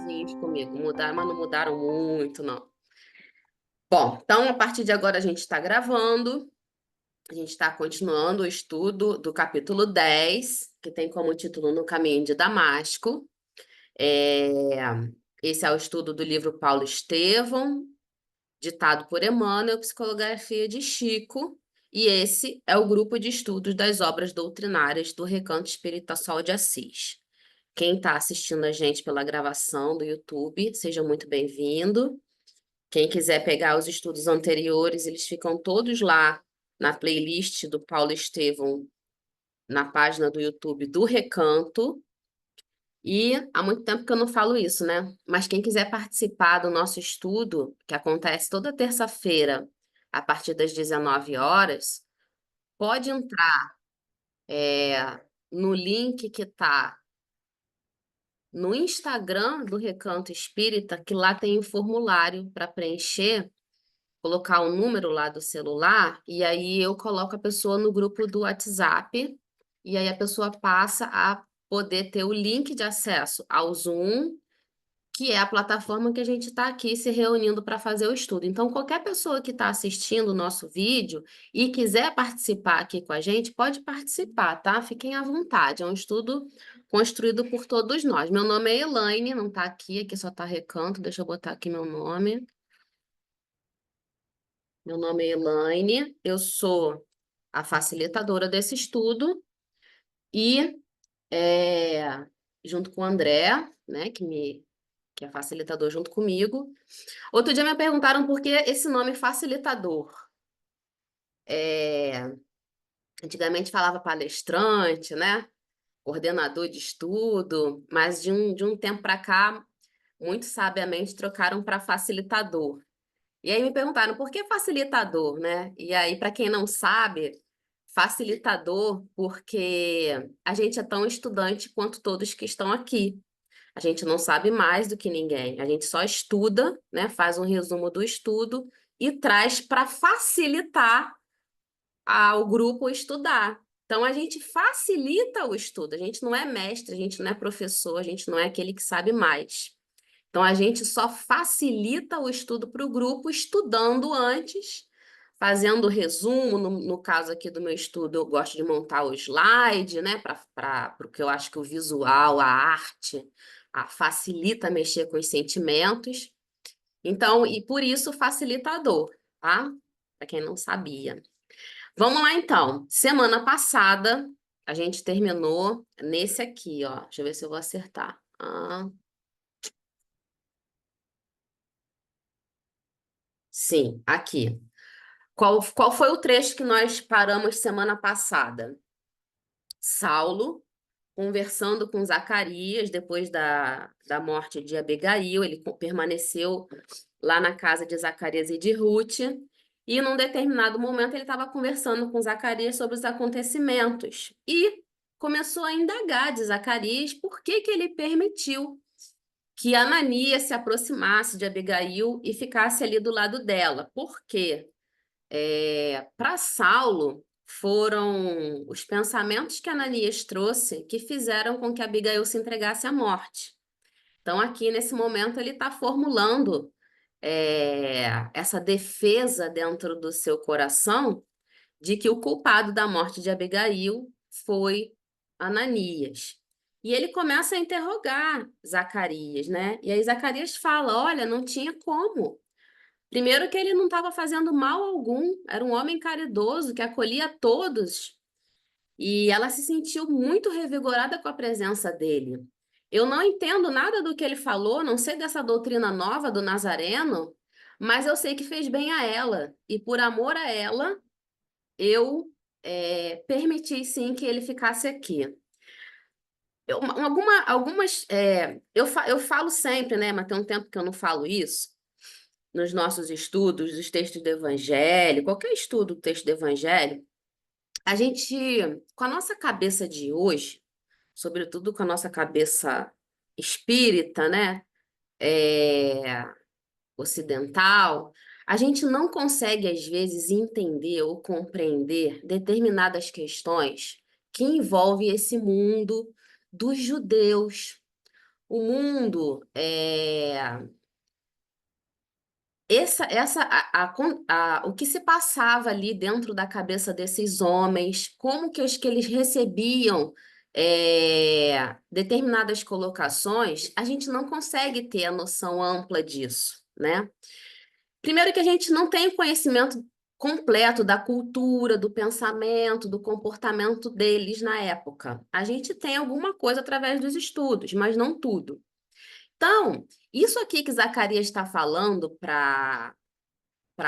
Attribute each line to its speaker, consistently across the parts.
Speaker 1: detalhezinhos comigo. Mudaram, mas não mudaram muito, não. Bom, então a partir de agora a gente está gravando, a gente está continuando o estudo do capítulo 10, que tem como título No Caminho de Damasco. É, Esse é o estudo do livro Paulo Estevão, ditado por Emmanuel, Psicografia de Chico, e esse é o grupo de estudos das obras doutrinárias do Recanto Espírita Sol de Assis. Quem está assistindo a gente pela gravação do YouTube, seja muito bem-vindo. Quem quiser pegar os estudos anteriores, eles ficam todos lá na playlist do Paulo Estevão, na página do YouTube do Recanto. E há muito tempo que eu não falo isso, né? Mas quem quiser participar do nosso estudo, que acontece toda terça-feira, a partir das 19 horas, pode entrar no link que está no Instagram do Recanto Espírita, que lá tem um formulário para preencher, colocar o número lá do celular, e aí eu coloco a pessoa no grupo do WhatsApp, e aí a pessoa passa a poder ter o link de acesso ao Zoom, que é a plataforma que a gente está aqui se reunindo para fazer o estudo. Então, qualquer pessoa que está assistindo o nosso vídeo e quiser participar aqui com a gente, pode participar, tá? Fiquem à vontade. É um estudo construído por todos nós. Meu nome é Elaine, não está aqui, aqui só está Recanto. Deixa eu botar aqui meu nome. Meu nome é Elaine, eu sou a facilitadora desse estudo e, junto com o André, né, que é facilitador junto comigo. Outro dia me perguntaram por que esse nome facilitador. É, Antigamente falava palestrante, né? Coordenador de estudo, mas de um tempo para cá, muito sabiamente trocaram para facilitador. E aí me perguntaram por que facilitador, né? E aí, para quem não sabe, facilitador, porque a gente é tão estudante quanto todos que estão aqui. A gente não sabe mais do que ninguém. A gente só estuda, né? Faz um resumo do estudo e traz para facilitar ao grupo estudar. Então, a gente facilita o estudo. A gente não é mestre, a gente não é professor, a gente não é aquele que sabe mais. Então, a gente só facilita o estudo para o grupo, estudando antes, fazendo resumo. No caso aqui do meu estudo, eu gosto de montar o slide, né? Porque eu acho que o visual, a arte, facilita mexer com os sentimentos. Então, e por isso facilitador, tá? Para quem não sabia. Vamos lá, então. Semana passada, a gente terminou nesse aqui, ó. Deixa eu ver se eu vou acertar. Sim, aqui. Qual foi o trecho que nós paramos semana passada? Saulo conversando com Zacarias depois da morte de Abigail, ele permaneceu lá na casa de Zacarias e de Ruth, e num determinado momento ele estava conversando com Zacarias sobre os acontecimentos, e começou a indagar de Zacarias por que que ele permitiu que Ananias se aproximasse de Abigail e ficasse ali do lado dela. Por quê? Para Saulo, foram os pensamentos que Ananias trouxe que fizeram com que Abigail se entregasse à morte. Então, aqui nesse momento, ele está formulando essa defesa dentro do seu coração de que o culpado da morte de Abigail foi Ananias. E ele começa a interrogar Zacarias, né? E aí Zacarias fala: olha, não tinha como. Primeiro que ele não estava fazendo mal algum, era um homem caridoso que acolhia todos, e ela se sentiu muito revigorada com a presença dele. Eu não entendo nada do que ele falou, não sei dessa doutrina nova do Nazareno, mas eu sei que fez bem a ela, e por amor a ela, eu permiti sim que ele ficasse aqui. Eu falo sempre, né, mas tem um tempo que eu não falo isso, nos nossos estudos dos textos do Evangelho, qualquer estudo do texto do Evangelho, a gente, com a nossa cabeça de hoje, sobretudo com a nossa cabeça espírita, né, é, ocidental, a gente não consegue, às vezes, entender ou compreender determinadas questões que envolvem esse mundo dos judeus, o mundo, o que se passava ali dentro da cabeça desses homens, como que eles recebiam determinadas colocações, a gente não consegue ter a noção ampla disso, né? Primeiro que a gente não tem o conhecimento completo da cultura, do pensamento, do comportamento deles na época. A gente tem alguma coisa através dos estudos, mas não tudo. Então, isso aqui que Zacarias está falando para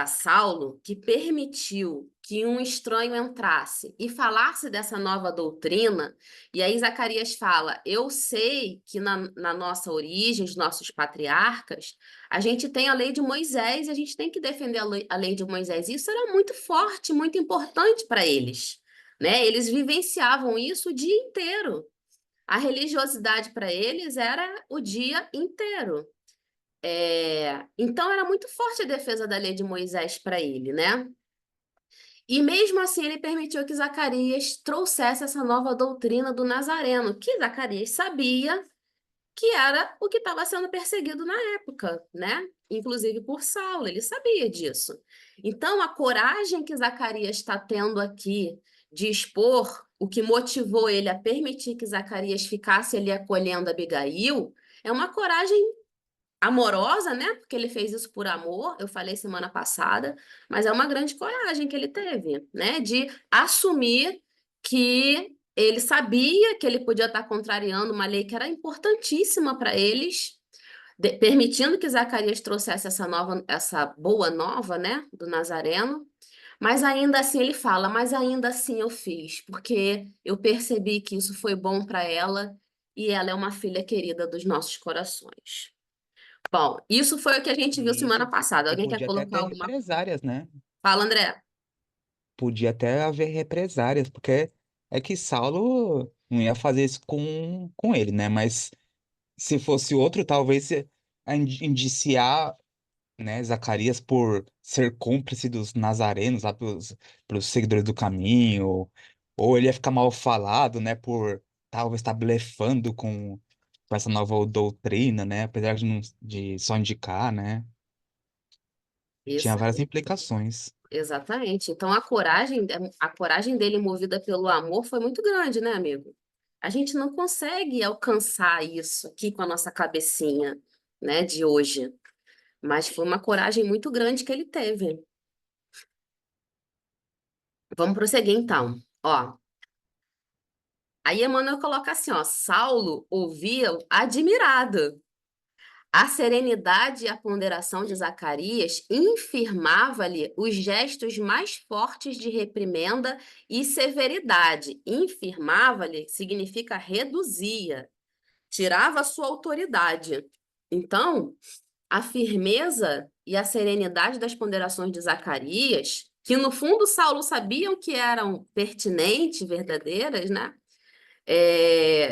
Speaker 1: Saulo, que permitiu que um estranho entrasse e falasse dessa nova doutrina, e aí Zacarias fala: Eu sei que na nossa origem, os nossos patriarcas, a gente tem a lei de Moisés e a gente tem que defender a lei de Moisés. Isso era muito forte, muito importante para eles, né? Eles vivenciavam isso o dia inteiro. A religiosidade para eles era o dia inteiro. Então era muito forte a defesa da lei de Moisés para ele, né? E mesmo assim ele permitiu que Zacarias trouxesse essa nova doutrina do Nazareno, que Zacarias sabia que era o que estava sendo perseguido na época, né? Inclusive por Saulo, ele sabia disso. Então a coragem que Zacarias está tendo aqui de expor o que motivou ele a permitir que Zacarias ficasse ali acolhendo Abigail é uma coragem amorosa, né? Porque ele fez isso por amor, eu falei semana passada, mas é uma grande coragem que ele teve, né? De assumir que ele sabia que ele podia estar contrariando uma lei que era importantíssima para eles, permitindo que Zacarias trouxesse essa boa nova, né? Do Nazareno. Mas ainda assim ele fala, mas ainda assim eu fiz, porque eu percebi que isso foi bom para ela e ela é uma filha querida dos nossos corações. Bom, isso foi o que a gente viu semana
Speaker 2: Isso.
Speaker 1: passada.
Speaker 2: E
Speaker 1: Alguém quer
Speaker 2: podia até
Speaker 1: colocar
Speaker 2: ter
Speaker 1: alguma?
Speaker 2: represárias, né?
Speaker 1: Fala, André.
Speaker 2: Podia até haver represárias, porque é que Saulo não ia fazer isso com ele, né? Mas se fosse outro, talvez indiciar, né, Zacarias por ser cúmplice dos nazarenos, lá pelos seguidores do caminho, ou ele ia ficar mal falado, né, por talvez estar blefando com essa nova doutrina, né, apesar de só indicar, né, tinha
Speaker 1: Isso
Speaker 2: várias
Speaker 1: aí,
Speaker 2: implicações.
Speaker 1: exatamente. Então a coragem dele movida pelo amor foi muito grande, né, amigo? A gente não consegue alcançar isso aqui com a nossa cabecinha, né, de hoje. Mas foi uma coragem muito grande que ele teve. Vamos prosseguir então. Ó, aí Emmanuel coloca assim, ó, Saulo ouvia admirado. A serenidade e a ponderação de Zacarias infirmava-lhe os gestos mais fortes de reprimenda e severidade. Infirmava-lhe significa reduzia, tirava sua autoridade. Então, a firmeza e a serenidade das ponderações de Zacarias, que no fundo Saulo sabiam que eram pertinentes, verdadeiras, né?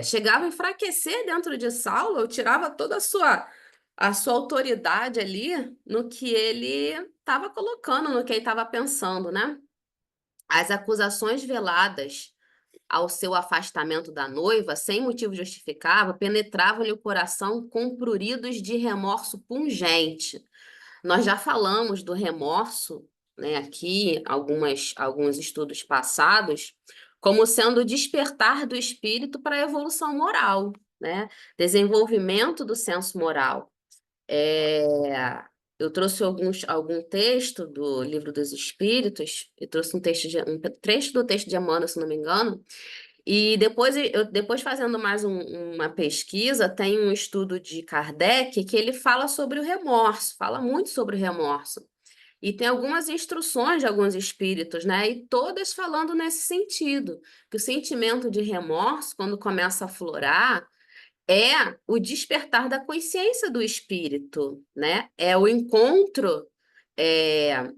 Speaker 1: Chegava a enfraquecer dentro de Saulo, eu tirava toda a sua autoridade ali no que ele estava colocando, no que ele estava pensando, né? As acusações veladas ao seu afastamento da noiva, sem motivo justificável, penetravam-lhe o coração com pruridos de remorso pungente. Nós já falamos do remorso, né, aqui, alguns estudos passados, como sendo o despertar do espírito para a evolução moral, né? Desenvolvimento do senso moral. Eu trouxe algum texto do Livro dos Espíritos, eu trouxe um trecho do texto de Emmanuel, se não me engano, e depois fazendo mais uma pesquisa, tem um estudo de Kardec que ele fala sobre o remorso, fala muito sobre o remorso. E tem algumas instruções de alguns espíritos, né? E todas falando nesse sentido, que o sentimento de remorso, quando começa a aflorar, é o despertar da consciência do espírito, né? É o encontro é,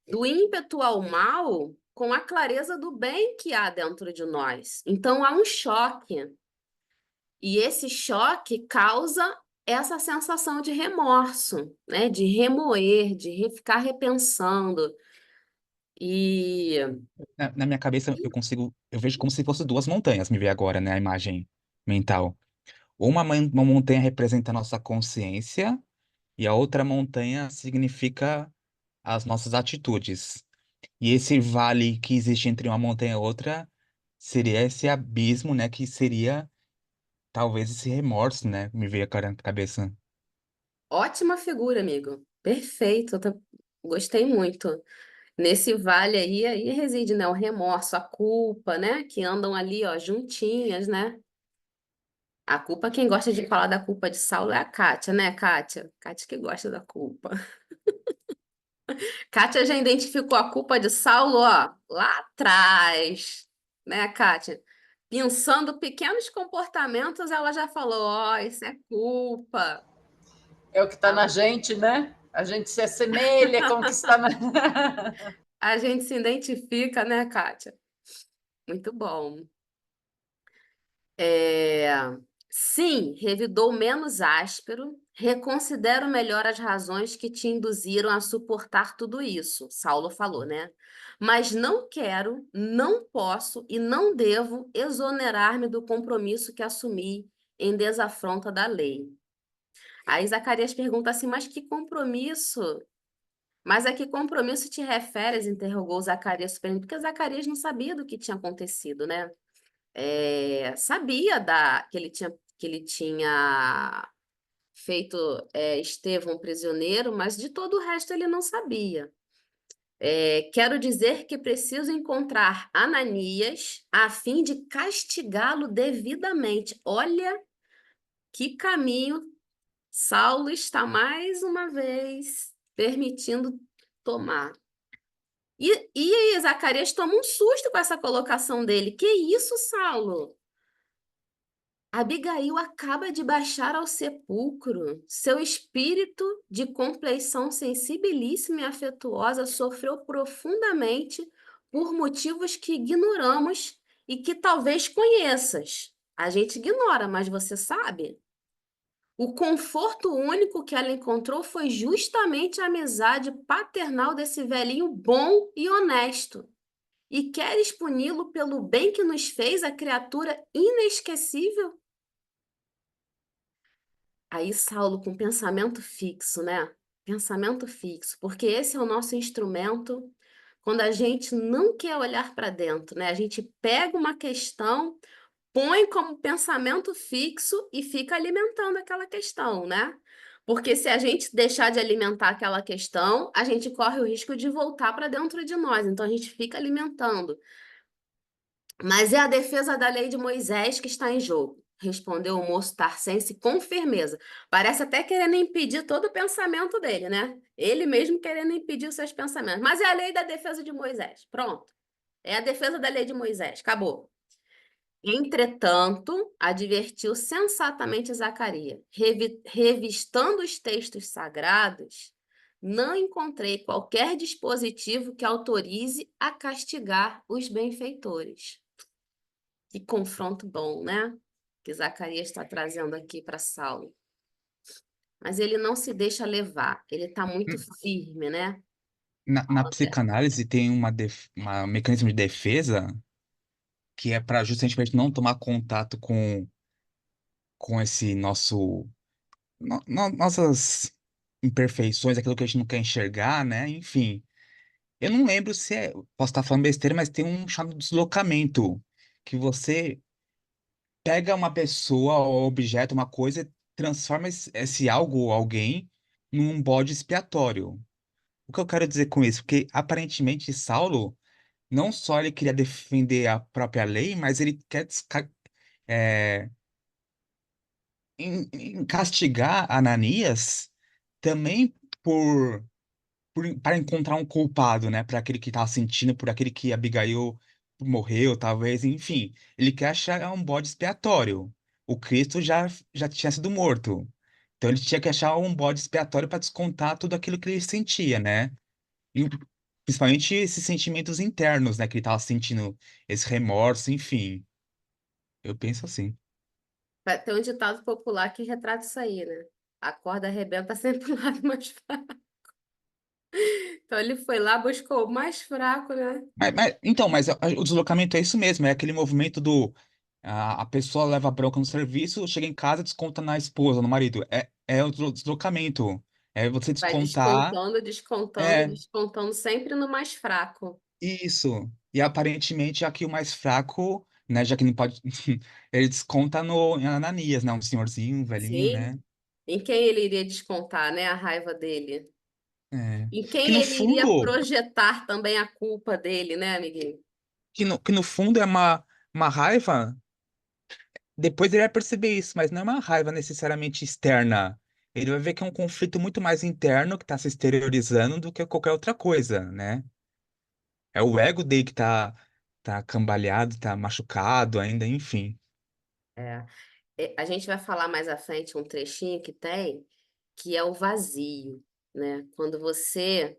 Speaker 1: do ímpeto ao mal com a clareza do bem que há dentro de nós. Então há um choque, e esse choque causa essa sensação de remorso, né? De remoer, de ficar repensando. E
Speaker 2: Na minha cabeça eu vejo como se fosse duas montanhas, me vê agora, né, a imagem mental. Uma montanha representa a nossa consciência e a outra montanha significa as nossas atitudes. E esse vale que existe entre uma montanha e outra seria esse abismo, né? Que seria talvez esse remorso, né? Me veio a cabeça.
Speaker 1: Ótima figura, amigo. Perfeito. Gostei muito. Nesse vale aí reside, né, o remorso, a culpa, né, que andam ali, ó, juntinhas, né? A culpa, quem gosta de falar da culpa de Saulo é a Kátia, né, Kátia? Kátia que gosta da culpa. Kátia já identificou a culpa de Saulo, ó, lá atrás, né, Kátia? Pensando pequenos comportamentos, ela já falou, ó, isso é culpa.
Speaker 3: É o que está
Speaker 1: Tá
Speaker 3: na
Speaker 1: bom?
Speaker 3: gente, né? A gente se assemelha com o que está na.
Speaker 1: A gente se identifica, né, Kátia? Muito bom. É, sim, revidou menos áspero, reconsidero melhor as razões que te induziram a suportar tudo isso, Saulo falou, né? Mas não quero, não posso e não devo exonerar-me do compromisso que assumi em desafronta da lei. Aí Zacarias pergunta assim, mas que compromisso? Mas a que compromisso te referes? Interrogou Zacarias, surpreendido, porque Zacarias não sabia do que tinha acontecido, né? Sabia que ele tinha feito Estevão prisioneiro, mas de todo o resto ele não sabia. Quero dizer que preciso encontrar Ananias a fim de castigá-lo devidamente. Olha que caminho Saulo está mais uma vez permitindo tomar. E Zacarias toma um susto com essa colocação dele. Que isso, Saulo? Abigail acaba de baixar ao sepulcro. Seu espírito, de compleição sensibilíssima e afetuosa, sofreu profundamente por motivos que ignoramos e que talvez conheças. A gente ignora, mas você sabe? O conforto único que ela encontrou foi justamente a amizade paternal desse velhinho bom e honesto. E queres puni-lo pelo bem que nos fez, a criatura inesquecível? Aí, Saulo, com pensamento fixo, né? Pensamento fixo, porque esse é o nosso instrumento quando a gente não quer olhar para dentro, né? A gente pega uma questão, põe como pensamento fixo e fica alimentando aquela questão, né? Porque se a gente deixar de alimentar aquela questão, a gente corre o risco de voltar para dentro de nós. Então a gente fica alimentando. Mas é a defesa da lei de Moisés que está em jogo, respondeu o moço tarcense com firmeza. Parece até querendo impedir todo o pensamento dele, né? Ele mesmo querendo impedir os seus pensamentos. Mas é a lei da defesa de Moisés. Pronto. É a defesa da lei de Moisés. Acabou. Entretanto, advertiu sensatamente Zacarias, revistando os textos sagrados, não encontrei qualquer dispositivo que autorize a castigar os benfeitores. Que confronto bom, né? Que Zacarias está trazendo aqui para Saulo. Mas ele não se deixa levar, ele está muito firme, né?
Speaker 2: Na psicanálise tem uma mecanismo de defesa que é para justamente não tomar contato com esse nossas imperfeições, aquilo que a gente não quer enxergar, né? Enfim, eu não lembro se é, posso estar falando besteira, mas tem um chamado deslocamento, que você pega uma pessoa ou objeto, uma coisa, transforma esse algo ou alguém num bode expiatório. O que eu quero dizer com isso? Porque aparentemente Saulo não só ele queria defender a própria lei, mas ele quer é, em castigar Ananias também por, para encontrar um culpado, né? Para aquele que estava sentindo, por aquele que Abigail morreu, talvez, enfim. Ele quer achar um bode expiatório. O Cristo já tinha sido morto. Então ele tinha que achar um bode expiatório para descontar tudo aquilo que ele sentia, né? E principalmente esses sentimentos internos, né? Que ele estava sentindo, esse remorso, enfim. Eu penso assim.
Speaker 1: Tem um ditado popular que retrata isso aí, né? A corda arrebenta sempre o lado mais fraco. Então ele foi lá, buscou o mais fraco, né?
Speaker 2: Então, mas o deslocamento é isso mesmo, é aquele movimento do A pessoa leva bronca no serviço, chega em casa, desconta na esposa, no marido. É o deslocamento. É você
Speaker 1: Vai
Speaker 2: descontar.
Speaker 1: descontando, descontando,
Speaker 2: É
Speaker 1: descontando sempre no mais fraco.
Speaker 2: isso. E aparentemente aqui o mais fraco, né? Já que não pode. Ele desconta no, em Ananias, né? Um senhorzinho, um velhinho,
Speaker 1: Sim.
Speaker 2: né?
Speaker 1: Em quem ele iria descontar, né, a raiva dele?
Speaker 2: É.
Speaker 1: Em
Speaker 2: Que
Speaker 1: quem
Speaker 2: no
Speaker 1: ele iria
Speaker 2: fundo,
Speaker 1: projetar também a culpa dele, né, amiguinho?
Speaker 2: que no fundo é uma raiva. Depois ele vai perceber isso, mas não é uma raiva necessariamente externa. Ele vai ver que é um conflito muito mais interno que está se exteriorizando do que qualquer outra coisa, né? É o ego dele que tá cambaleado, tá machucado ainda, enfim.
Speaker 1: É. A gente vai falar mais à frente um trechinho que tem, que é o vazio, né? Quando você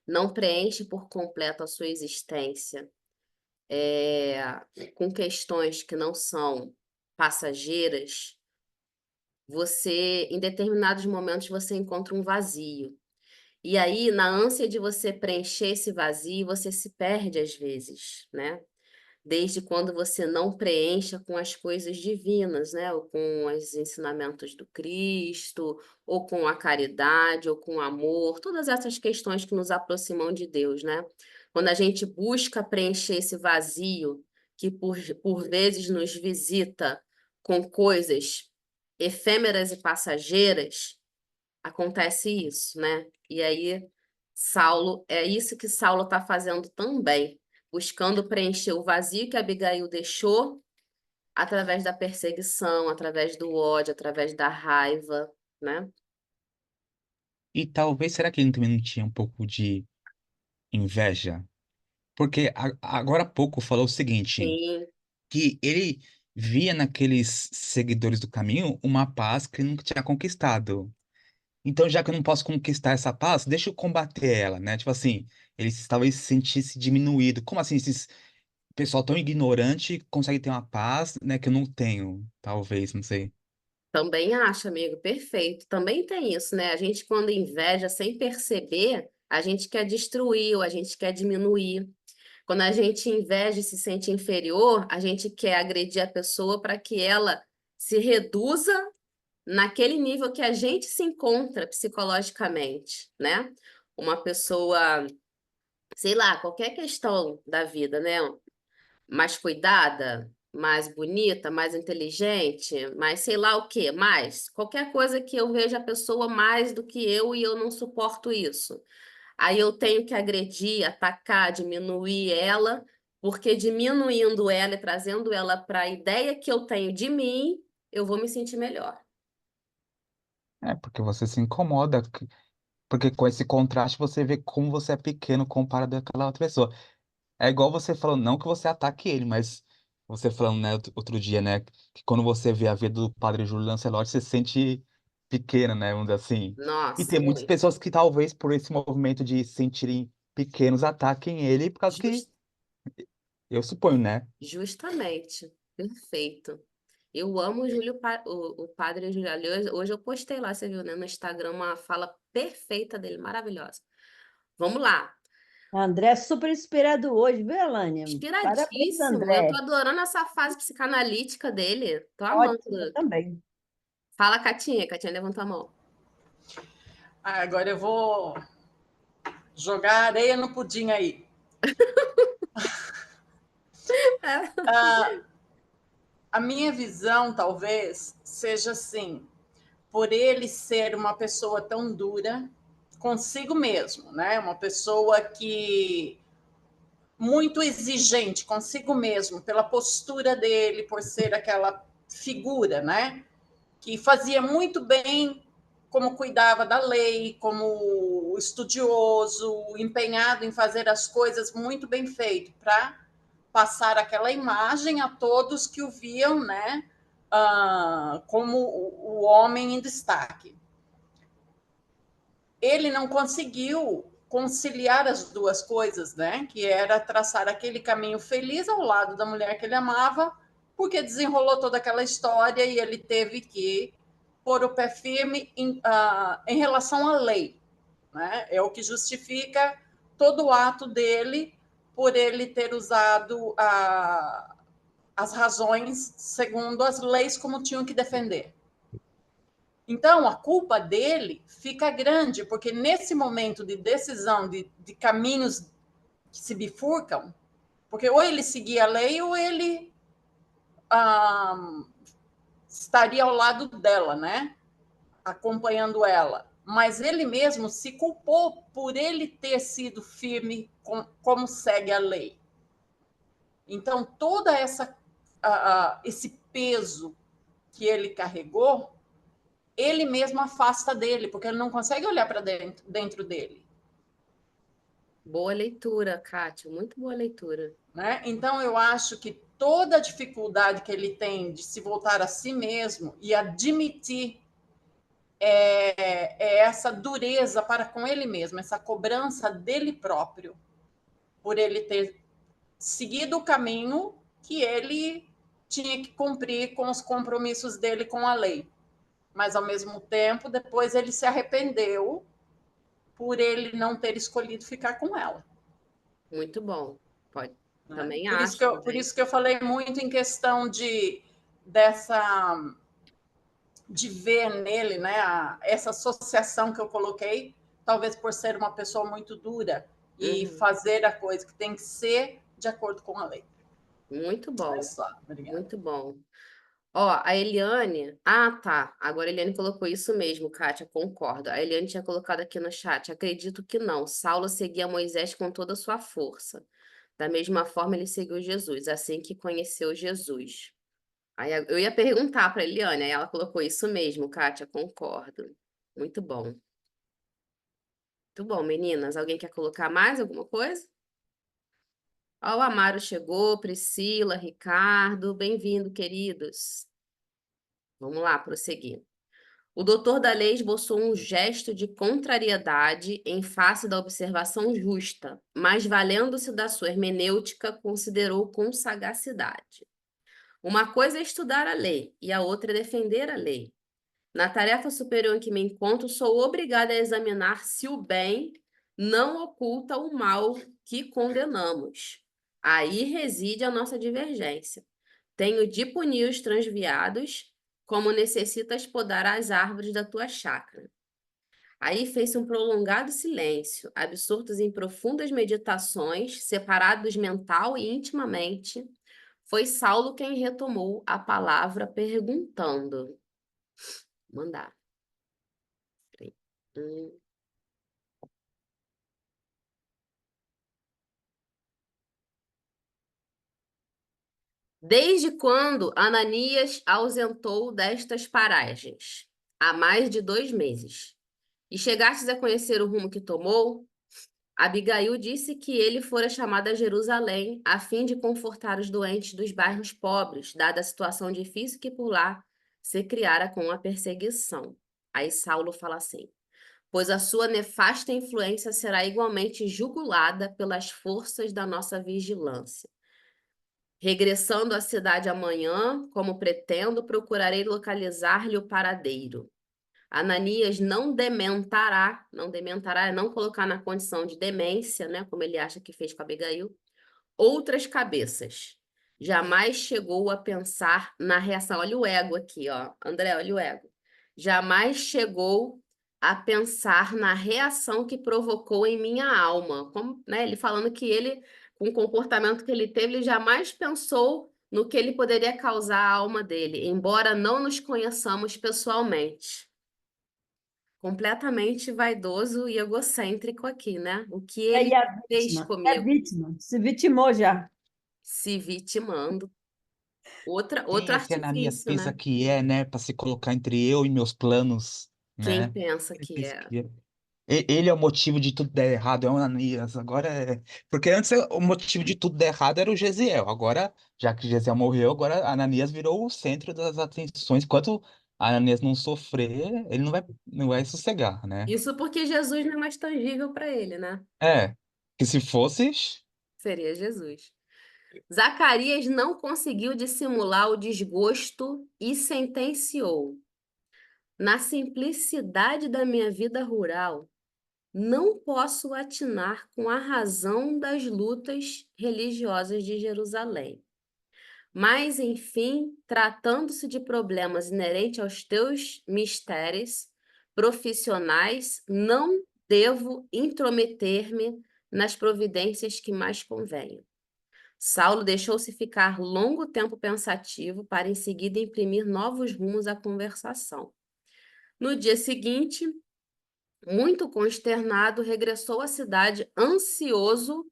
Speaker 1: não preenche por completo a sua existência, com questões que não são passageiras, você, em determinados momentos, você encontra um vazio. E aí, na ânsia de você preencher esse vazio, você se perde às vezes, né? Desde quando você não preencha com as coisas divinas, né? Ou com os ensinamentos do Cristo, ou com a caridade, ou com o amor, todas essas questões que nos aproximam de Deus, né? Quando a gente busca preencher esse vazio que por vezes nos visita com coisas efêmeras e passageiras, acontece isso, né? E aí, Saulo, é isso que Saulo está fazendo também, buscando preencher o vazio que Abigail deixou através da perseguição, através do ódio, através da raiva, né?
Speaker 2: E talvez, será que ele também não tinha um pouco de inveja? Porque agora há pouco falou o seguinte,
Speaker 1: Sim,
Speaker 2: que ele via naqueles seguidores do caminho uma paz que ele nunca tinha conquistado. Então, já que eu não posso conquistar essa paz, deixa eu combater ela, né? Tipo assim, ele talvez se sentisse diminuído. Como assim, esses pessoal tão ignorante consegue ter uma paz, né, que eu não tenho, talvez, não sei.
Speaker 1: também acho, amigo, perfeito. Também tem isso, né? A gente, quando inveja sem perceber, a gente quer destruir ou a gente quer diminuir. Quando a gente inveja e se sente inferior, a gente quer agredir a pessoa para que ela se reduza naquele nível que a gente se encontra psicologicamente, né? Uma pessoa, sei lá, qualquer questão da vida, né? Mais cuidada, mais bonita, mais inteligente, mais sei lá o quê, mais qualquer coisa que eu veja a pessoa mais do que eu e eu não suporto isso. Aí eu tenho que agredir, atacar, diminuir ela, porque diminuindo ela e trazendo ela para a ideia que eu tenho de mim, eu vou me sentir melhor.
Speaker 2: É, porque você se incomoda, porque com esse contraste você vê como você é pequeno comparado àquela outra pessoa. É igual você falando, não que você ataque ele, mas você falando, né, outro dia, né, que quando você vê a vida do padre Júlio Lancelotti, você se sente pequeno, né, vamos dizer assim. E
Speaker 1: Nossa,
Speaker 2: tem muitas
Speaker 1: muito.
Speaker 2: pessoas que talvez por esse movimento de se sentirem pequenos ataquem ele, por causa que,
Speaker 1: Jus-
Speaker 2: eu suponho, né?
Speaker 1: Justamente. Perfeito. Eu amo o Júlio, o padre Júlio. Aliás, hoje eu postei lá, você viu, né, no Instagram, uma fala perfeita dele, maravilhosa. Vamos lá.
Speaker 4: André é super inspirado hoje, viu, Elânia? Parabéns,
Speaker 1: Inspiradíssimo. Eu tô
Speaker 4: André.
Speaker 1: adorando essa fase psicanalítica dele. Tô amando.
Speaker 4: Ótimo também.
Speaker 1: Fala, Catinha. Catinha levantou a mão.
Speaker 3: Agora eu vou jogar areia no pudim aí. A minha visão, talvez, seja assim, por ele ser uma pessoa tão dura consigo mesmo, né? Uma pessoa que muito exigente consigo mesmo, pela postura dele, por ser aquela figura, né? Que fazia muito bem como cuidava da lei, como estudioso, empenhado em fazer as coisas muito bem feito, para passar aquela imagem a todos que o viam, né, como o homem em destaque. Ele não conseguiu conciliar as duas coisas, né, que era traçar aquele caminho feliz ao lado da mulher que ele amava, porque desenrolou toda aquela história e ele teve que pôr o pé firme em relação à lei, né? É o que justifica todo o ato dele por ele ter usado as razões segundo as leis como tinham que defender. Então, a culpa dele fica grande, porque nesse momento de decisão, de caminhos que se bifurcam, porque ou ele seguia a lei ou ele estaria ao lado dela, né? Acompanhando ela. Mas ele mesmo se culpou por ele ter sido firme como segue a lei. Então, toda esse peso que ele carregou, ele mesmo afasta dele, porque ele não consegue olhar para dentro dele.
Speaker 1: Boa leitura, Kátia, muito boa leitura.
Speaker 3: Né? Então, eu acho que toda a dificuldade que ele tem de se voltar a si mesmo e admitir essa dureza para com ele mesmo, essa cobrança dele próprio, por ele ter seguido o caminho que ele tinha que cumprir com os compromissos dele com a lei. Mas, ao mesmo tempo, depois ele se arrependeu por ele não ter escolhido ficar com ela.
Speaker 1: Muito bom. Pode. Também
Speaker 3: Por
Speaker 1: acho.
Speaker 3: por isso que eu falei muito em questão de ver nele, né, essa associação que eu coloquei, talvez por ser uma pessoa muito dura e fazer a coisa que tem que ser de acordo com a lei.
Speaker 1: Muito bom.
Speaker 3: É só. Obrigada.
Speaker 1: Muito bom. Ó, a Eliane. Ah, tá. Agora a Eliane colocou isso mesmo, Kátia, concordo. A Eliane tinha colocado aqui no chat. Acredito que não. Saulo seguia Moisés com toda a sua força. Da mesma forma, ele seguiu Jesus, assim que conheceu Jesus. Aí eu ia perguntar para a Eliane, aí ela colocou isso mesmo, Kátia, concordo. Muito bom. Muito bom, meninas. Alguém quer colocar mais alguma coisa? Ó, o Amaro chegou, Priscila, Ricardo, bem-vindo, queridos. Vamos lá, prosseguir. O doutor da lei esboçou um gesto de contrariedade em face da observação justa, mas, valendo-se da sua hermenêutica, considerou com sagacidade. Uma coisa é estudar a lei e a outra é defender a lei. Na tarefa superior em que me encontro, sou obrigada a examinar se o bem não oculta o mal que condenamos. Aí reside a nossa divergência. Tenho de punir os transviados, como necessitas podar as árvores da tua chácara. Aí fez-se um prolongado silêncio, absortos em profundas meditações, separados mental e intimamente. Foi Saulo quem retomou a palavra perguntando. Mandar. Desde quando Ananias ausentou destas paragens? Há mais de 2 meses. E chegastes a conhecer o rumo que tomou? Abigail disse que ele fora chamado a Jerusalém a fim de confortar os doentes dos bairros pobres, dada a situação difícil que por lá se criara com a perseguição. Aí Saulo fala assim: pois a sua nefasta influência será igualmente jugulada pelas forças da nossa vigilância. Regressando à cidade amanhã, como pretendo, procurarei localizar-lhe o paradeiro. Ananias não dementará é não colocar na condição de demência, né, como ele acha que fez com Abigail, outras cabeças. Jamais chegou a pensar na reação. Olha o ego aqui, ó. André, olha o ego. Jamais chegou a pensar na reação que provocou em minha alma. Como, né, ele falando que ele, com o comportamento que ele teve, ele jamais pensou no que ele poderia causar à alma dele, embora não nos conheçamos pessoalmente. Completamente vaidoso e egocêntrico aqui, né? O que ele
Speaker 4: E a
Speaker 1: fez
Speaker 4: vítima? É a
Speaker 1: comigo?
Speaker 4: vítima. Se vitimou já.
Speaker 1: Se vitimando. Outro
Speaker 2: Quem esse Ananias
Speaker 1: artifício,
Speaker 2: pensa
Speaker 1: né?
Speaker 2: que é, né, para se colocar entre eu e meus planos,
Speaker 1: Quem
Speaker 2: né?
Speaker 1: pensa
Speaker 2: Ele
Speaker 1: que
Speaker 2: pensa
Speaker 1: é?
Speaker 2: que é. Ele é o motivo de tudo dar errado, é o Ananias. Agora é. Porque antes o motivo de tudo dar errado era o Gesiel. Agora, já que Gesiel morreu, agora Ananias virou o centro das atenções. Enquanto Ananias não sofrer, ele não vai sossegar, né?
Speaker 1: Isso porque Jesus não é mais tangível para ele, né?
Speaker 2: É. Que se fosse.
Speaker 1: Seria Jesus. Zacarias não conseguiu dissimular o desgosto e sentenciou: na simplicidade da minha vida rural, não posso atinar com a razão das lutas religiosas de Jerusalém. Mas, enfim, tratando-se de problemas inerentes aos teus mistérios profissionais, não devo intrometer-me nas providências que mais convenham. Saulo deixou-se ficar longo tempo pensativo para em seguida imprimir novos rumos à conversação. No dia seguinte, muito consternado, regressou à cidade ansioso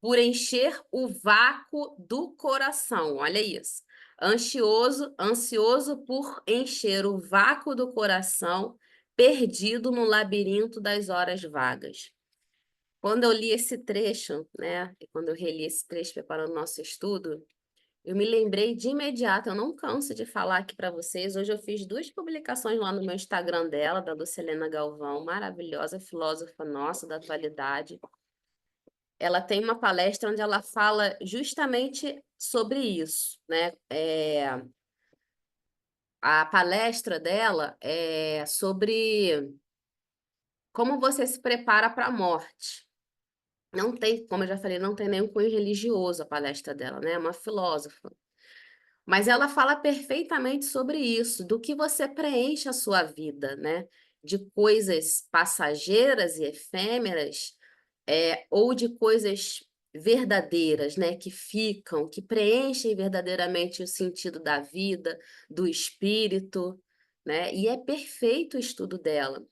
Speaker 1: por encher o vácuo do coração. Olha isso. Ansioso por encher o vácuo do coração, perdido no labirinto das horas vagas. Quando eu li esse trecho, né, e quando eu reli esse trecho preparando o nosso estudo, eu me lembrei de imediato, eu não canso de falar aqui para vocês. Hoje eu fiz 2 publicações lá no meu Instagram dela, da Lucilena Galvão, maravilhosa filósofa nossa da atualidade. Ela tem uma palestra onde ela fala justamente sobre isso, né? A palestra dela é sobre como você se prepara para a morte. Não tem, como eu já falei, não tem nenhum cunho religioso a palestra dela, né? É uma filósofa. Mas ela fala perfeitamente sobre isso, do que você preenche a sua vida, né? De coisas passageiras e efêmeras, ou de coisas verdadeiras, né? Que ficam, que preenchem verdadeiramente o sentido da vida, do espírito, né? E é perfeito o estudo dela.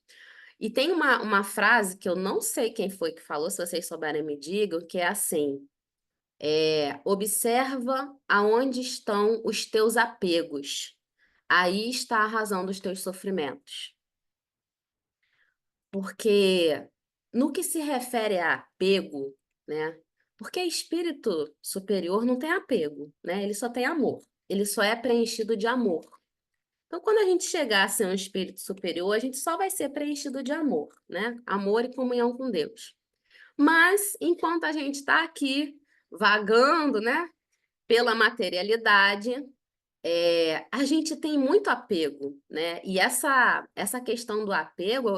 Speaker 1: E tem uma frase que eu não sei quem foi que falou, se vocês souberem me digam, que é assim: observa aonde estão os teus apegos. Aí está a razão dos teus sofrimentos. Porque no que se refere a apego, né? Porque espírito superior não tem apego, né? Ele só tem amor. Ele só é preenchido de amor. Então, quando a gente chegar a ser um espírito superior, a gente só vai ser preenchido de amor, né? Amor e comunhão com Deus. Mas, enquanto a gente está aqui vagando, né, pela materialidade, a gente tem muito apego, né? E essa questão do apego,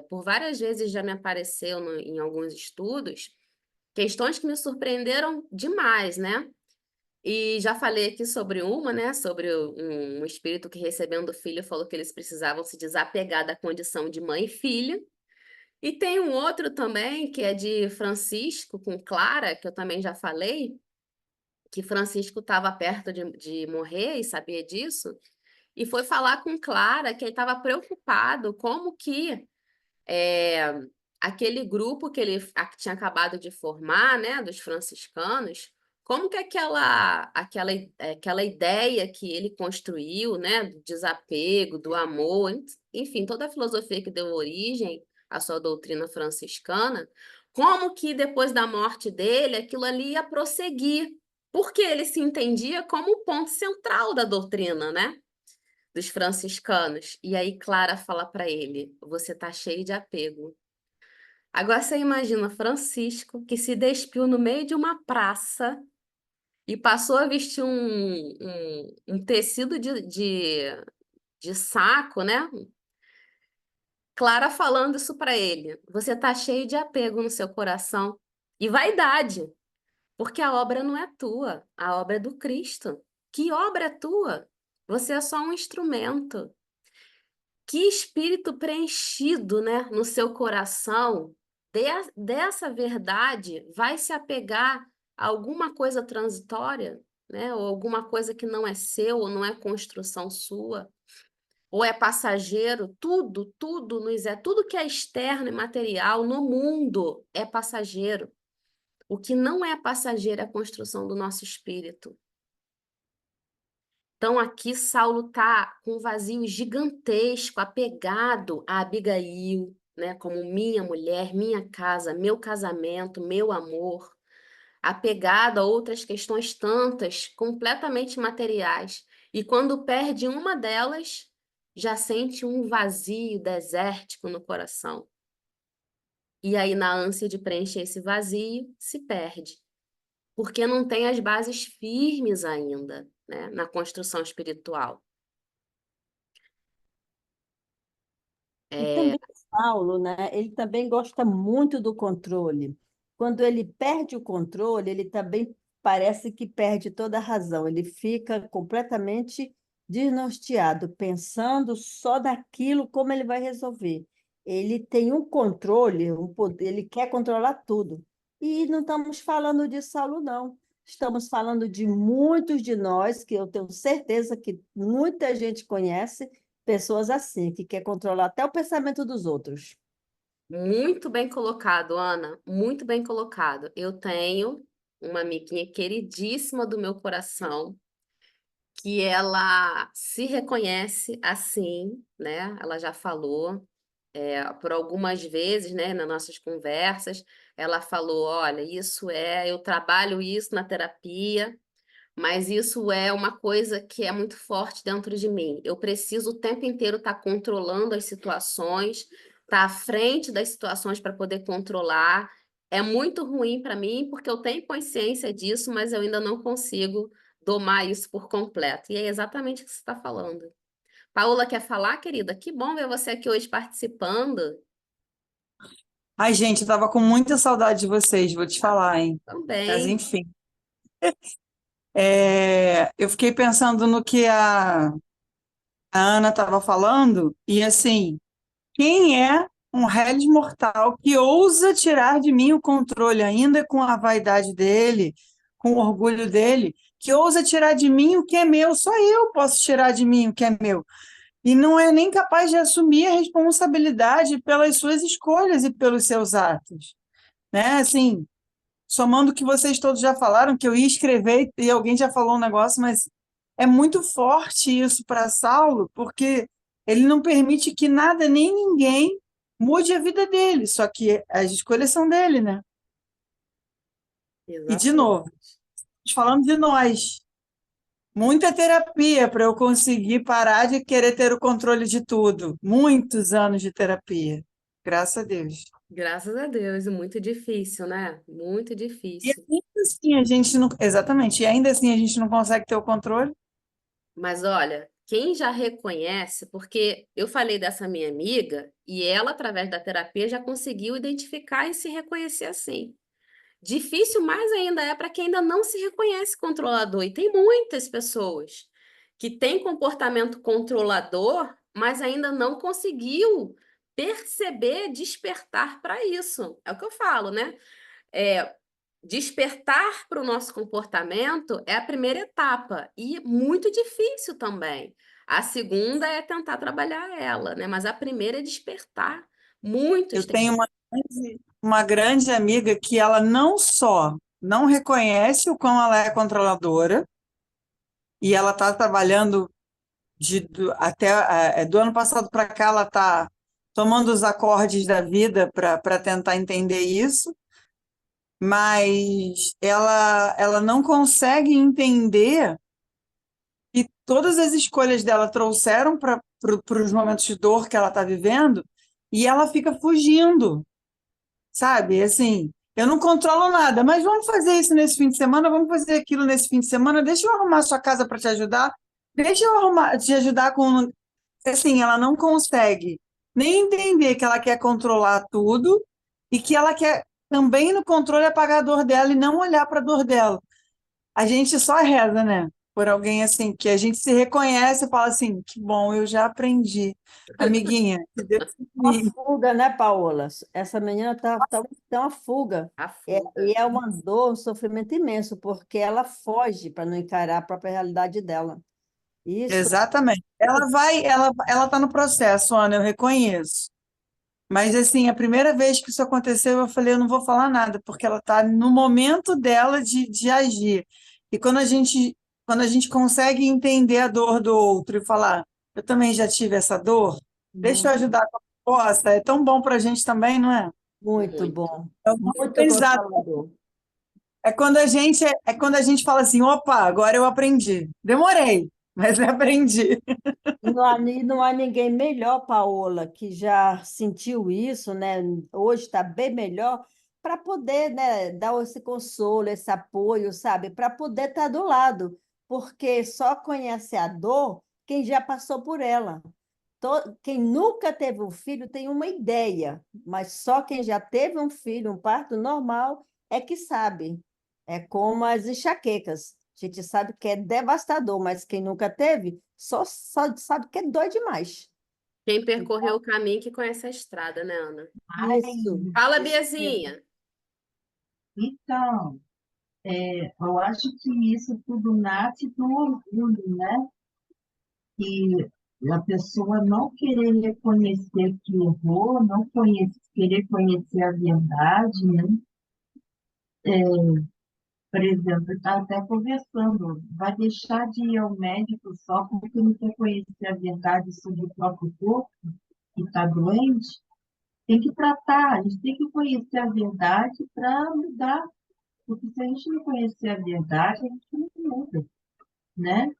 Speaker 1: por várias vezes já me apareceu em alguns estudos, questões que me surpreenderam demais, né? E já falei aqui sobre uma, né? Sobre um espírito que recebendo o filho falou que eles precisavam se desapegar da condição de mãe e filha. E tem um outro também, que é de Francisco com Clara, que eu também já falei, que Francisco estava perto de morrer e sabia disso, e foi falar com Clara que ele estava preocupado como que é, aquele grupo que ele tinha acabado de formar, né, dos franciscanos, como que aquela ideia que ele construiu, né, do desapego, do amor, enfim, toda a filosofia que deu origem à sua doutrina franciscana, como que depois da morte dele aquilo ali ia prosseguir, porque ele se entendia como o ponto central da doutrina, né? Dos franciscanos. E aí Clara fala para ele: você está cheio de apego. Agora você imagina Francisco que se despiu no meio de uma praça e passou a vestir um tecido de saco, né? Clara falando isso para ele: você está cheio de apego no seu coração e vaidade, porque a obra não é tua, a obra é do Cristo. Que obra é tua? Você é só um instrumento. Que espírito preenchido, né, no seu coração dessa verdade vai se apegar a alguma coisa transitória, né, ou alguma coisa que não é seu, ou não é construção sua, ou é passageiro? Tudo tudo que é externo e material no mundo é passageiro. O que não é passageiro é a construção do nosso espírito. Então, aqui Saulo está com um vazio gigantesco, apegado a Abigail, né, como minha mulher, minha casa, meu casamento, meu amor, apegado a outras questões tantas, completamente materiais. E quando perde uma delas, já sente um vazio desértico no coração. E aí, na ânsia de preencher esse vazio, se perde, porque não tem as bases firmes ainda, né, na construção espiritual.
Speaker 4: E
Speaker 1: É,
Speaker 4: também Paulo, né? Ele também gosta muito do controle. Quando ele perde o controle, ele também parece que perde toda a razão. Ele fica completamente desnorteado, pensando só naquilo, como ele vai resolver. Ele tem um controle, um poder, ele quer controlar tudo. E não estamos falando de Saulo, não. Estamos falando de muitos de nós, que eu tenho certeza que muita gente conhece, pessoas assim, que quer controlar até o pensamento dos outros.
Speaker 1: Muito bem colocado, Ana. Muito bem colocado. Eu tenho uma amiguinha queridíssima do meu coração, que ela se reconhece assim, né? Ela já falou, por algumas vezes, né, nas nossas conversas, ela falou: olha, eu trabalho isso na terapia. Mas isso é uma coisa que é muito forte dentro de mim. Eu preciso o tempo inteiro estar controlando as situações, estar à frente das situações para poder controlar. É muito ruim para mim, porque eu tenho consciência disso, mas eu ainda não consigo domar isso por completo. E é exatamente o que você está falando. Paola, quer falar, querida? Que bom ver você aqui hoje participando.
Speaker 5: Ai, gente, eu tava com muita saudade de vocês, vou te falar, hein? Mas
Speaker 1: Também.
Speaker 5: enfim. Eu fiquei pensando no que a Ana estava falando, e assim, quem é um réis mortal que ousa tirar de mim o controle, ainda com a vaidade dele, com o orgulho dele, que ousa tirar de mim o que é meu? Só eu posso tirar de mim o que é meu. E não é nem capaz de assumir a responsabilidade pelas suas escolhas e pelos seus atos, né? Assim, somando o que vocês todos já falaram, que eu ia escrever e alguém já falou um negócio, mas é muito forte isso para Saulo, porque ele não permite que nada nem ninguém mude a vida dele, só que as escolhas são dele, né? E, de novo,
Speaker 1: Exatamente.
Speaker 5: falando de nós, muita terapia para eu conseguir parar de querer ter o controle de tudo. Muitos anos de terapia, graças a Deus.
Speaker 1: Graças a Deus, e muito difícil, né? Muito
Speaker 5: E
Speaker 1: difícil.
Speaker 5: ainda assim a gente não. Exatamente, e ainda assim a gente não consegue ter o controle.
Speaker 1: Mas olha, quem já reconhece, porque eu falei dessa minha amiga e ela, através da terapia, já conseguiu identificar e se reconhecer assim. Difícil mais ainda é para quem ainda não se reconhece controlador. E tem muitas pessoas que têm comportamento controlador, mas ainda não conseguiu perceber, despertar para isso. É o que eu falo, né? É, despertar para o nosso comportamento é a primeira etapa e muito difícil também. A segunda é tentar trabalhar ela, né? Mas a primeira é despertar. Muitos
Speaker 5: Eu
Speaker 1: têm.
Speaker 5: tenho uma grande amiga que ela não só não reconhece o quão ela é controladora, e ela está trabalhando do ano passado para cá, ela está tomando os acordes da vida para tentar entender isso, mas ela não consegue entender que todas as escolhas dela trouxeram para os momentos de dor que ela está vivendo, e ela fica fugindo. Sabe? Assim, eu não controlo nada, mas vamos fazer isso nesse fim de semana, vamos fazer aquilo nesse fim de semana, deixa eu arrumar sua casa para te ajudar, deixa eu arrumar, te ajudar com. Assim, ela não consegue nem entender que ela quer controlar tudo e que ela quer também no controle apagar a dor dela e não olhar para a dor dela. A gente só reza, né? Por alguém assim, que a gente se reconhece e fala assim, que bom, eu já aprendi. Amiguinha, que Deus te
Speaker 4: Uma
Speaker 5: livre.
Speaker 4: fuga, né, Paola? Essa menina tá uma fuga.
Speaker 1: A
Speaker 4: E
Speaker 1: fuga.
Speaker 4: é uma dor, um sofrimento imenso, porque ela foge para não encarar a própria realidade dela. Isso
Speaker 5: Exatamente. Ela está no processo, Ana, eu reconheço. Mas assim, a primeira vez que isso aconteceu, eu falei, eu não vou falar nada, porque ela está no momento dela de agir. E quando a gente consegue entender a dor do outro e falar, eu também já tive essa dor, deixa eu
Speaker 4: mu-
Speaker 5: ajudar como eu possa, é tão bom para a gente também, não é?
Speaker 4: muito
Speaker 1: Muito.
Speaker 4: bom,
Speaker 5: É um
Speaker 4: muito
Speaker 5: aprendizado.
Speaker 4: consolador.
Speaker 5: É quando a gente fala assim, opa, agora eu aprendi. Demorei, mas aprendi.
Speaker 4: Não há ninguém melhor, Paola, que já sentiu isso, né? Hoje está bem melhor, para poder, né, dar esse consolo, esse apoio, sabe? Para poder estar do lado, porque só conhece a dor quem já passou por ela. Quem nunca teve um filho tem uma ideia, mas só quem já teve um filho, um parto normal, é que sabe. É como as enxaquecas. A gente sabe que é devastador, mas quem nunca teve, só sabe que é dói demais.
Speaker 1: Quem percorreu o caminho que conhece a estrada, né, Ana?
Speaker 4: Isso.
Speaker 1: Fala, Biazinha.
Speaker 6: Então, eu acho que isso tudo nasce do orgulho, né? Que a pessoa não querer reconhecer que errou, não querer conhecer a verdade, né? Por exemplo, está até conversando, vai deixar de ir ao médico só porque não quer conhecer a verdade sobre o próprio corpo, que está doente? Tem que tratar, a gente tem que conhecer a verdade para mudar, porque se a gente não conhecer a verdade, a gente não muda, né?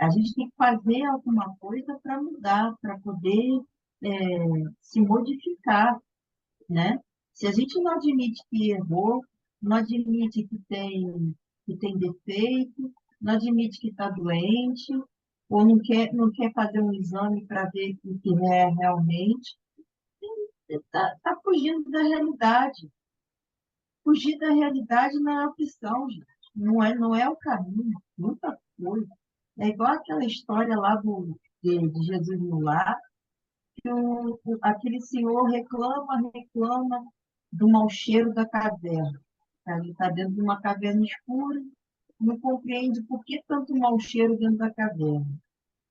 Speaker 6: A gente tem que fazer alguma coisa para mudar, para poder se modificar, né? Se a gente não admite que errou, não admite que tem defeito, não admite que está doente, ou não quer fazer um exame para ver o que é realmente, está fugindo da realidade. Fugir da realidade não é opção, gente. Não é o caminho. Muita coisa. É igual aquela história lá de Jesus no lar, que aquele senhor reclama do mau cheiro da caverna. Ele está dentro de uma caverna escura, não compreende por que tanto mau cheiro dentro da caverna.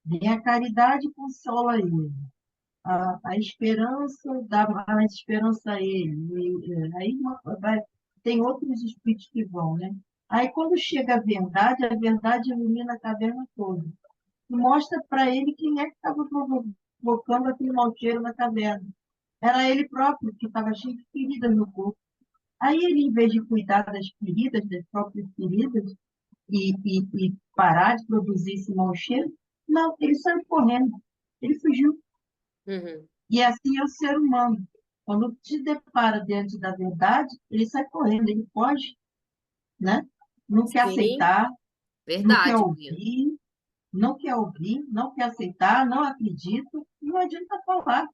Speaker 6: Vem a caridade e consola ele. A esperança dá mais esperança a ele. Aí tem outros espíritos que vão, né? Aí, quando chega a verdade ilumina a caverna toda. E mostra para ele quem é que estava provocando aquele mau cheiro na caverna. Era ele próprio, que estava cheio de feridas no corpo. Aí ele, em vez de cuidar das feridas, das próprias feridas, e parar de produzir esse mau cheiro, não, ele saiu correndo. Ele fugiu.
Speaker 1: Uhum.
Speaker 6: E assim é o ser humano. Quando se depara diante da verdade, ele sai correndo, ele foge, né? Não quer
Speaker 1: Sim,
Speaker 6: aceitar, não quer
Speaker 1: verdade, Bia.
Speaker 6: ouvir, não quer aceitar, não acredita, não adianta falar,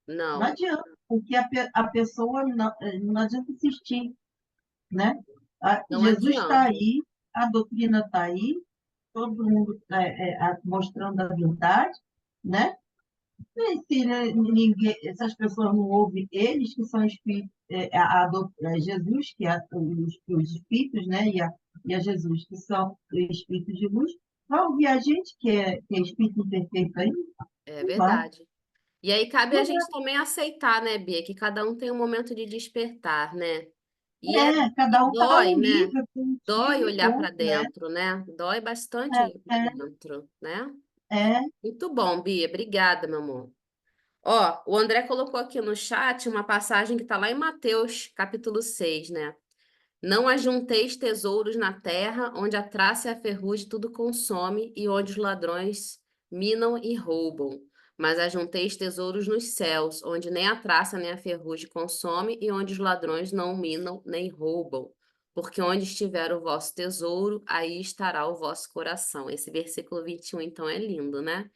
Speaker 6: não
Speaker 1: Não,
Speaker 6: adianta, porque a pessoa não adianta insistir, né?
Speaker 1: não
Speaker 6: Jesus está
Speaker 1: adianta.
Speaker 6: aí, a doutrina está aí, todo mundo mostrando a verdade, né? E se essas pessoas não ouvem eles, que são espíritos, Jesus, que é os espíritos, né? E a Jesus, que são espíritos de luz, vai ouvir a gente, que é espírito imperfeito aí?
Speaker 1: É
Speaker 6: Não vai.
Speaker 1: verdade. E aí cabe a
Speaker 6: Não
Speaker 1: gente também aceitar, né, Bia, que cada um tem um momento de despertar, né? E
Speaker 6: Cada um está
Speaker 1: dói,
Speaker 6: num
Speaker 1: né?
Speaker 6: nível, tem um
Speaker 1: Dói
Speaker 6: nível e
Speaker 1: olhar para
Speaker 6: ponto, né?
Speaker 1: dentro, né? Dói bastante olhar para dentro, né?
Speaker 6: É,
Speaker 1: Muito bom, Bia. Obrigada, meu amor. Ó, o André colocou aqui no chat uma passagem que está lá em Mateus, capítulo 6, né? Não ajunteis tesouros na terra, onde a traça e a ferrugem tudo consome e onde os ladrões minam e roubam. Mas ajunteis tesouros nos céus, onde nem a traça nem a ferrugem consome e onde os ladrões não minam nem roubam. Porque onde estiver o vosso tesouro, aí estará o vosso coração. Esse versículo 21, então, é lindo, né?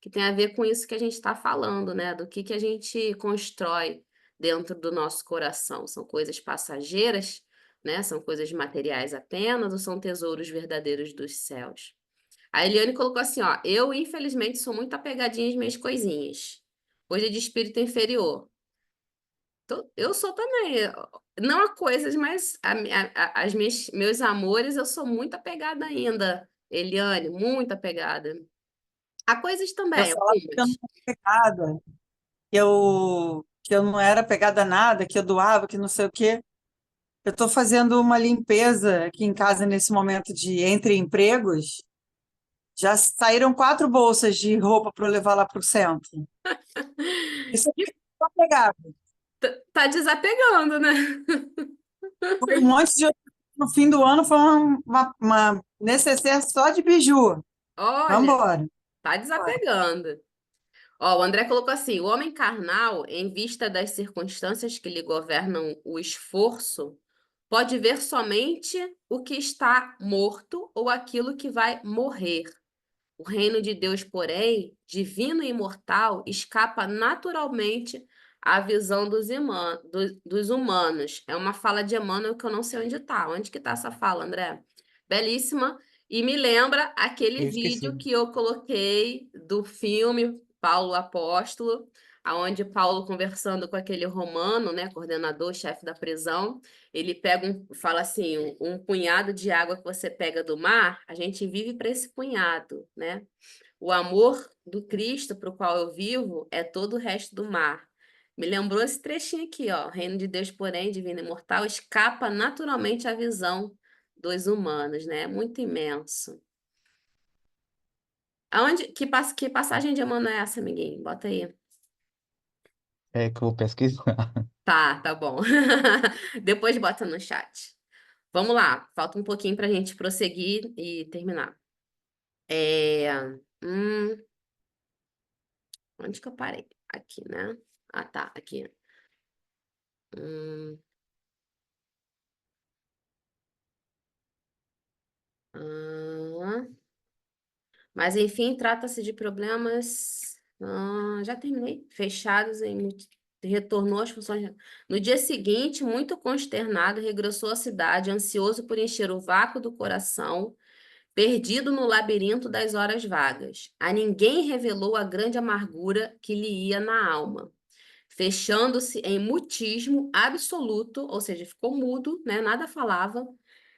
Speaker 1: Que tem a ver com isso que a gente está falando, né? Do que a gente constrói dentro do nosso coração. São coisas passageiras, né? São coisas materiais apenas ou são tesouros verdadeiros dos céus? A Eliane colocou assim, ó, eu infelizmente sou muito apegadinha às minhas coisinhas, coisa de espírito inferior. Eu sou também, não a coisas, mas as meus amores, eu sou muito apegada ainda, Eliane, muito apegada. A coisas
Speaker 5: Eu
Speaker 1: também,
Speaker 5: falava que eu não
Speaker 1: algumas.
Speaker 5: era pegada, que eu não era pegada a nada, que eu doava, que não sei o quê. Eu estou fazendo uma limpeza aqui em casa nesse momento de entre empregos. Já saíram 4 bolsas de roupa para eu levar lá para o centro. Isso é
Speaker 1: E
Speaker 5: só pegada.
Speaker 1: tá desapegando, né?
Speaker 5: Foi um monte de. No fim do ano foi uma necessaire só de biju. Vamos
Speaker 1: Olha,
Speaker 5: embora.
Speaker 1: tá desapegando. Ó, o André colocou assim: o homem carnal, em vista das circunstâncias que lhe governam o esforço, pode ver somente o que está morto ou aquilo que vai morrer. O reino de Deus, porém, divino e imortal, escapa naturalmente a visão dos humanos. É uma fala de Emmanuel que eu não sei onde está. Onde que está essa fala, André? Belíssima. E me lembra aquele
Speaker 2: Eu
Speaker 1: vídeo
Speaker 2: esqueci.
Speaker 1: que eu coloquei do filme Paulo Apóstolo, aonde Paulo conversando com aquele romano, né, coordenador, chefe da prisão, ele fala assim, um punhado de água que você pega do mar, a gente vive para esse punhado, né? O amor do Cristo para o qual eu vivo é todo o resto do mar. Me lembrou esse trechinho aqui, ó. Reino de Deus, porém, divino e mortal, escapa naturalmente à visão dos humanos, né? É muito imenso. Que passagem de Emmanuel é essa, amiguinho? Bota aí.
Speaker 2: É que eu vou pesquisar.
Speaker 1: Tá bom. Depois bota no chat. Vamos lá, falta um pouquinho para a gente prosseguir e terminar. Hum, onde que eu parei? Aqui, né? Ah, tá, aqui. Hum, ah, mas, enfim, trata-se de problemas. Já terminei. Fechados retornou às funções. No dia seguinte, muito consternado, regressou à cidade, ansioso por encher o vácuo do coração, perdido no labirinto das horas vagas. A ninguém revelou a grande amargura que lhe ia na alma. Fechando-se em mutismo absoluto, ou seja, ficou mudo, né? Nada falava,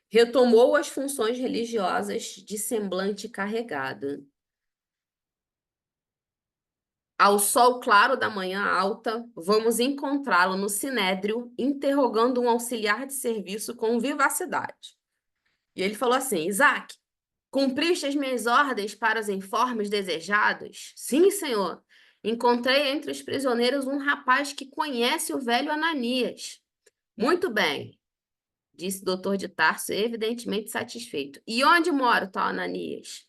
Speaker 1: retomou as funções religiosas de semblante carregado. Ao sol claro da manhã alta, vamos encontrá-lo no sinédrio, interrogando um auxiliar de serviço com vivacidade. E ele falou assim: Isaac, cumpriste as minhas ordens para os informes desejados? Sim, senhor. Encontrei entre os prisioneiros um rapaz que conhece o velho Ananias. Muito bem, disse o doutor de Tarso, evidentemente satisfeito. E onde mora o tal Ananias?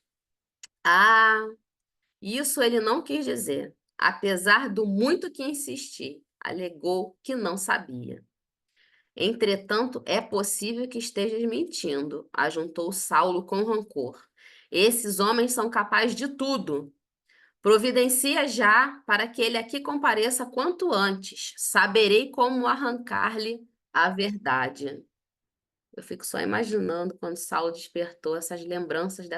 Speaker 1: Ah, isso ele não quis dizer. Apesar do muito que insisti, alegou que não sabia. Entretanto, é possível que estejas mentindo, ajuntou Saulo com rancor. Esses homens são capazes de tudo. Providencia já para que ele aqui compareça quanto antes. Saberei como arrancar-lhe a verdade. Eu fico só imaginando quando Saulo despertou essas lembranças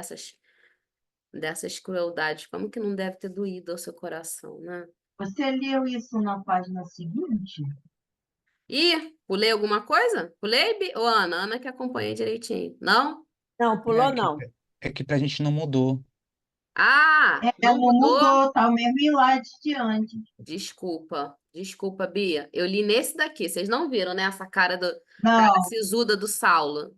Speaker 1: dessas crueldades. Como que não deve ter doído ao seu coração, né?
Speaker 6: Você leu isso na página seguinte?
Speaker 1: Ih, pulei alguma coisa? Pulei, ou Ana? Ana que acompanha direitinho. Não?
Speaker 4: Não,
Speaker 2: É
Speaker 4: pulou
Speaker 2: que,
Speaker 4: não.
Speaker 2: é que pra gente não mudou.
Speaker 1: Ah,
Speaker 6: É,
Speaker 1: não
Speaker 6: não
Speaker 1: mudou?
Speaker 6: mudou, tá o mesmo ir lá de diante.
Speaker 1: Desculpa, Bia. Eu li nesse daqui. Vocês não viram, né? Essa cara
Speaker 6: Não,
Speaker 1: sisuda do Saulo.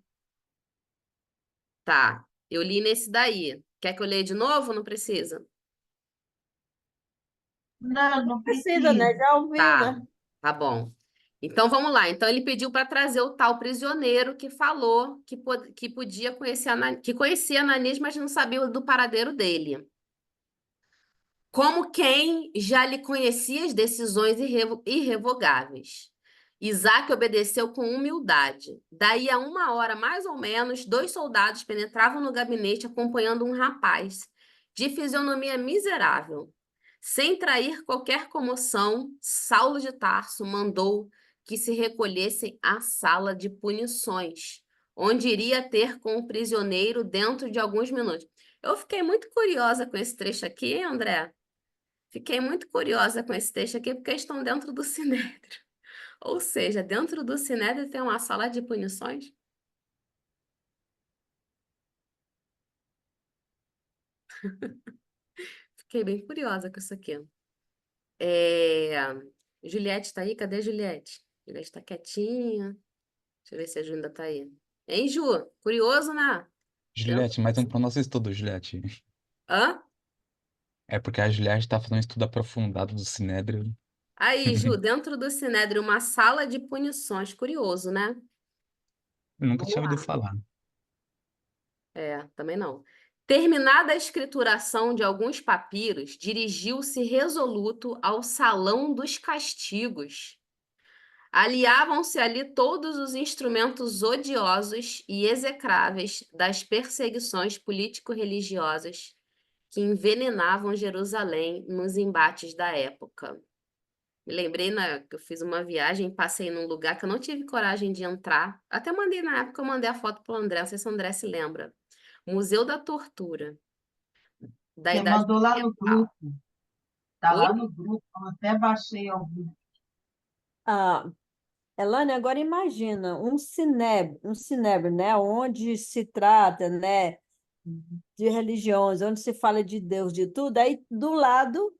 Speaker 1: Tá. Eu li nesse daí. Quer que eu leia de novo? Não precisa.
Speaker 6: não
Speaker 4: Precisa, né?
Speaker 6: precisa.
Speaker 4: Já ouviu,
Speaker 1: Tá,
Speaker 4: né?
Speaker 1: tá bom. Então vamos lá. Então ele pediu para trazer o tal prisioneiro que falou que podia conhecer que conhecia Ananias, mas não sabia do paradeiro dele. Como quem já lhe conhecia as decisões irrevogáveis. Isaac obedeceu com humildade. Daí a 1 hora, mais ou menos, 2 soldados penetravam no gabinete acompanhando um rapaz, de fisionomia miserável. Sem trair qualquer comoção, Saulo de Tarso mandou que se recolhessem à sala de punições, onde iria ter com o prisioneiro dentro de alguns minutos. Eu fiquei muito curiosa com esse trecho aqui, André. Fiquei muito curiosa com esse texto aqui, porque eles estão dentro do Sinédrio. Ou seja, dentro do Sinédrio tem uma sala de punições? Fiquei bem curiosa com isso aqui. É... Juliette está aí? Cadê a Juliette? Juliette está quietinha. Deixa eu ver se a Ju ainda está aí. Hein, Ju? Curioso, né? Dentro...
Speaker 2: Juliette, mais um pro nosso estudo, Juliette.
Speaker 1: Hã?
Speaker 2: É porque a Juliette tá fazendo um estudo aprofundado do Sinédrio.
Speaker 1: Aí, Ju, dentro do Sinédrio, uma sala de punições. Curioso, né?
Speaker 2: Eu nunca
Speaker 1: Vamos
Speaker 2: tinha ouvido
Speaker 1: lá.
Speaker 2: falar.
Speaker 1: Também não. Terminada a escrituração de alguns papiros, dirigiu-se resoluto ao salão dos castigos. Aliavam-se ali todos os instrumentos odiosos e execráveis das perseguições político-religiosas que envenenavam Jerusalém nos embates da época. Me lembrei que eu fiz uma viagem, passei num lugar que eu não tive coragem de entrar. Até mandei na época, eu mandei a foto pro André, não sei se o André se lembra. Museu da Tortura, da
Speaker 6: Você
Speaker 1: Idade
Speaker 6: mandou lá no
Speaker 1: Medieval.
Speaker 6: grupo. Tá
Speaker 1: Oi?
Speaker 6: lá no grupo. Eu até baixei algum.
Speaker 4: Ah, Elane, agora imagina um sinébre, né, onde se trata, né, de religiões, onde se fala de Deus, de tudo, aí do lado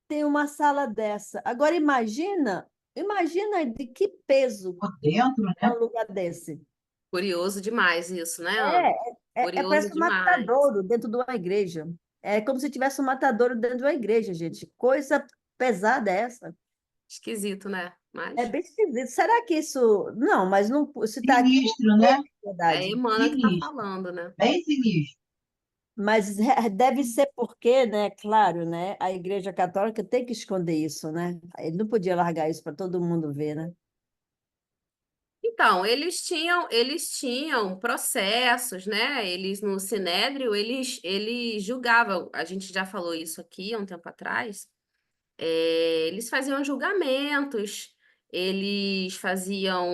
Speaker 4: tem uma sala dessa. Agora imagina de que peso
Speaker 6: Por dentro,
Speaker 4: é
Speaker 6: né?
Speaker 4: um lugar desse.
Speaker 1: Curioso demais isso, né, Ana?
Speaker 4: É,
Speaker 1: Curioso
Speaker 4: parece um
Speaker 1: demais.
Speaker 4: matadouro dentro de uma igreja. É como se tivesse um matadouro dentro de uma igreja, gente. Coisa pesada é essa.
Speaker 1: Esquisito, né?
Speaker 4: É
Speaker 1: Mas
Speaker 4: bem esquisito. Será que isso. Não, mas não, se está aqui,
Speaker 6: Sinistro,
Speaker 4: é
Speaker 6: né?
Speaker 1: é a
Speaker 4: verdade.
Speaker 1: Emana que tá
Speaker 6: Sinistro.
Speaker 1: falando, né?
Speaker 6: Bem sinistro.
Speaker 4: Mas deve ser porque, né? Claro, né? A Igreja Católica tem que esconder isso, né? Ele não podia largar isso para todo mundo ver, né?
Speaker 1: Então, eles tinham processos, né? Eles no Sinédrio, eles julgavam. A gente já falou isso aqui há um tempo atrás. Eles faziam julgamentos, eles faziam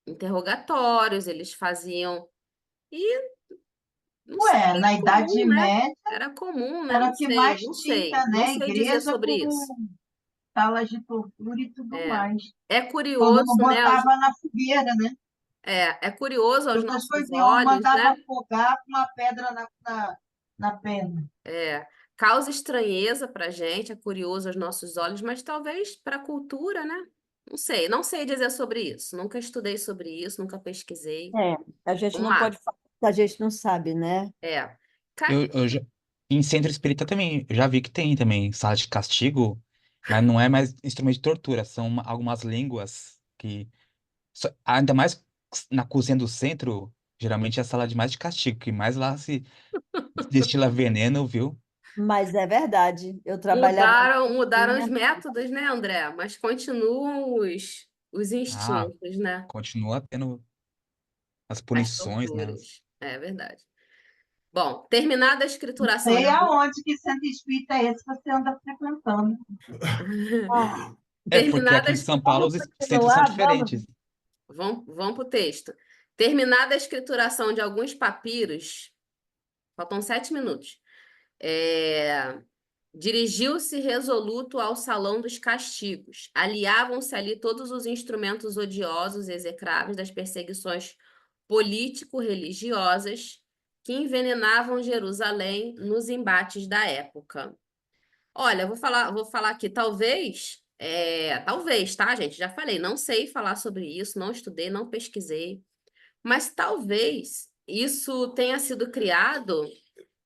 Speaker 1: interrogatórios, eles faziam. E não sei,
Speaker 6: Ué, na
Speaker 1: era
Speaker 6: Idade
Speaker 1: comum, né?
Speaker 6: Média
Speaker 1: Era comum, né?
Speaker 6: era
Speaker 1: Não
Speaker 6: o que
Speaker 1: sei,
Speaker 6: mais
Speaker 1: não sei.
Speaker 6: tinha,
Speaker 1: Não
Speaker 6: né?
Speaker 1: sei dizer
Speaker 6: Igreja
Speaker 1: sobre isso.
Speaker 6: com salas de tortura e tudo
Speaker 1: É,
Speaker 6: mais.
Speaker 1: é
Speaker 6: Quando não
Speaker 1: curioso, né?
Speaker 6: botava na fogueira, né?
Speaker 1: É curioso aos
Speaker 6: Outras
Speaker 1: nossos
Speaker 6: coisinhas, ou
Speaker 1: olhos,
Speaker 6: mandava
Speaker 1: né?
Speaker 6: afogar com uma pedra na perna.
Speaker 1: Causa estranheza para a gente, é curioso aos nossos olhos, mas talvez para a cultura, né? Não sei dizer sobre isso. Nunca estudei sobre isso, nunca pesquisei.
Speaker 4: É, a gente
Speaker 1: Vamos
Speaker 4: não
Speaker 1: lá.
Speaker 4: pode falar, a gente não sabe, né?
Speaker 1: É. Ca-
Speaker 2: Eu já, em centro espírita também, eu já vi que tem também sala de castigo, mas não é mais instrumento de tortura, são algumas línguas que, ainda mais na cozinha do centro, geralmente é a sala de mais de castigo, que mais lá se destila veneno, viu?
Speaker 4: Mas é verdade. Eu trabalhava
Speaker 1: Mudaram os
Speaker 4: na
Speaker 1: métodos, né, André? Mas continuam os
Speaker 2: Ah,
Speaker 1: instintos, né?
Speaker 2: continua tendo as
Speaker 1: As
Speaker 2: punições, né?
Speaker 1: torturas. É verdade. Bom, terminada a escrituração de
Speaker 6: Sei
Speaker 1: algum...
Speaker 6: aonde que centro espírita é esse que você anda frequentando.
Speaker 4: Ah,
Speaker 2: É, porque
Speaker 1: Terminada
Speaker 2: aqui
Speaker 1: a
Speaker 2: em São Paulo
Speaker 4: vamos
Speaker 2: os centros são
Speaker 4: continuar? Vamos.
Speaker 2: diferentes.
Speaker 1: Vamos para o texto. Terminada a escrituração de alguns papiros, faltam 7 minutos. Dirigiu-se resoluto ao salão dos castigos. Aliavam-se ali todos os instrumentos odiosos e execráveis das perseguições político-religiosas que envenenavam Jerusalém nos embates da época. Olha, vou falar aqui, talvez, tá, gente? Já falei, não sei falar sobre isso, não estudei, não pesquisei. Mas talvez isso tenha sido criado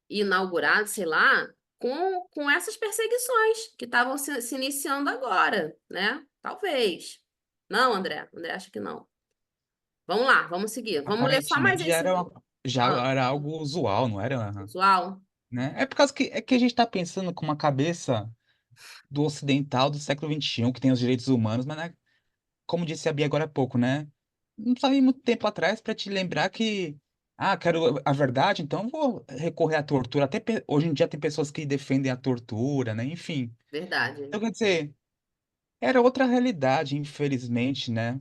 Speaker 1: e inaugurado, sei lá, com essas perseguições que estavam se iniciando agora, né? Talvez. Não, André? André acha que não. Vamos lá, vamos seguir. Vamos ler só mais
Speaker 2: Aparentemente
Speaker 1: esse.
Speaker 2: já
Speaker 1: Ah,
Speaker 2: era algo usual, não era?
Speaker 1: usual.
Speaker 2: Né? É por causa que a gente está pensando com uma cabeça do ocidental do século XXI, que tem os direitos humanos, mas, né, como disse a Bia agora há pouco, né? Não precisa ir muito tempo atrás para te lembrar que, quero a verdade, então vou recorrer à tortura. Até hoje em dia tem pessoas que defendem a tortura, né? Enfim.
Speaker 1: Verdade.
Speaker 2: Então, quer dizer, era outra realidade, infelizmente, né?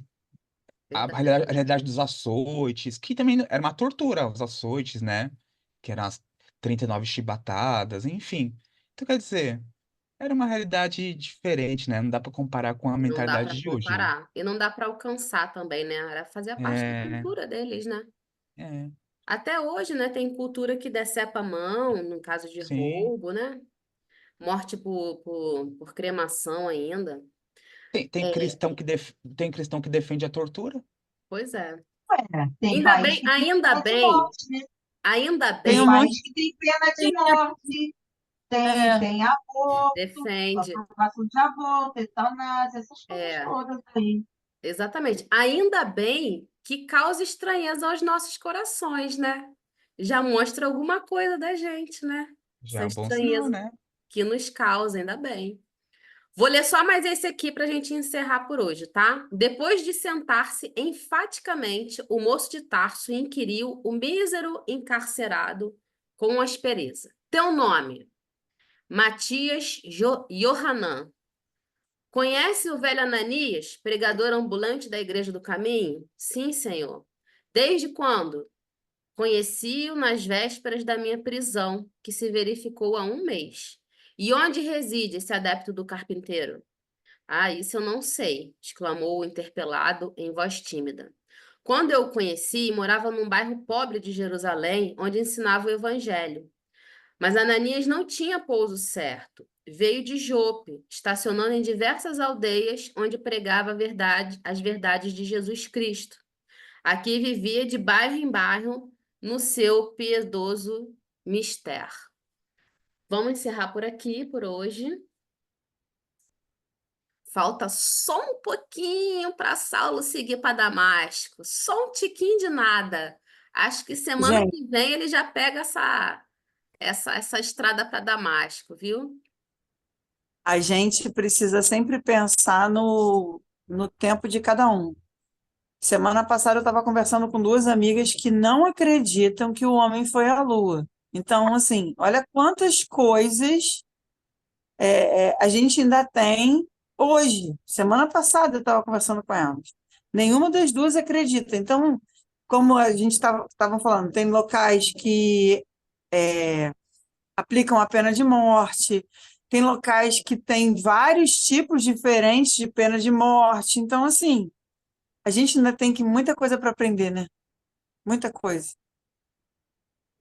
Speaker 2: A
Speaker 1: Verdade.
Speaker 2: realidade dos açoites, que também era uma tortura, os açoites, né? Que eram as 39 chibatadas, enfim. Então, quer dizer, era uma realidade diferente, né? Não dá para comparar com a
Speaker 1: Não dá para
Speaker 2: mentalidade de hoje, né?
Speaker 1: comparar. E não dá para alcançar também, né? Era fazer parte da
Speaker 2: É,
Speaker 1: cultura deles, né?
Speaker 2: é,
Speaker 1: Até hoje, né? Tem cultura que decepa a mão, no caso de
Speaker 2: sim.
Speaker 1: roubo, né? Morte por cremação ainda. É,
Speaker 2: Tem cristão que defende a tortura?
Speaker 1: pois é.
Speaker 6: É, tem país que tem pena de morte, né?
Speaker 1: Ainda
Speaker 5: Tem
Speaker 6: Tem
Speaker 5: um
Speaker 1: bem,
Speaker 5: monte
Speaker 6: país que tem pena de
Speaker 5: de...
Speaker 6: morte,
Speaker 5: É,
Speaker 6: tem aborto,
Speaker 1: defende.
Speaker 6: aprovação de aborto, eutanásia, essas coisas
Speaker 1: É,
Speaker 6: todas aí.
Speaker 1: exatamente. Ainda bem que causa estranheza aos nossos corações, né? Já mostra alguma coisa da gente, né?
Speaker 2: Já
Speaker 1: Essa
Speaker 2: é um bom sinal,
Speaker 1: estranheza
Speaker 2: né?
Speaker 1: que nos causa, ainda bem. Vou ler só mais esse aqui para a gente encerrar por hoje, tá? Depois de sentar-se enfaticamente, o moço de Tarso inquiriu o mísero encarcerado com aspereza. Teu nome? Matias Johanan. Conhece o velho Ananias, pregador ambulante da Igreja do Caminho? Sim, senhor. Desde quando? Conheci-o nas vésperas da minha prisão, que se verificou há um mês. E onde reside esse adepto do carpinteiro? Ah, isso eu não sei, exclamou o interpelado em voz tímida. Quando eu o conheci, morava num bairro pobre de Jerusalém, onde ensinava o evangelho. Mas Ananias não tinha pouso certo. Veio de Jope, estacionando em diversas aldeias onde pregava as verdades de Jesus Cristo. Aqui vivia de bairro em bairro no seu piedoso mistério. Vamos encerrar por aqui por hoje. Falta só um pouquinho para Saulo seguir para Damasco. Só um tiquinho de nada. Acho que semana
Speaker 5: Gente,
Speaker 1: que vem ele já pega essa estrada para Damasco, viu?
Speaker 5: a gente precisa sempre pensar no tempo de cada um. Semana passada eu estava conversando com duas amigas que não acreditam que o homem foi à Lua. Então, assim, olha quantas coisas a gente ainda tem hoje. Semana passada eu estava conversando com elas. Nenhuma das duas acredita. Então, como a gente estava falando, tem locais que aplicam a pena de morte, tem locais que têm vários tipos diferentes de pena de morte. Então, assim, a gente ainda tem muita coisa para aprender, né? Muita coisa.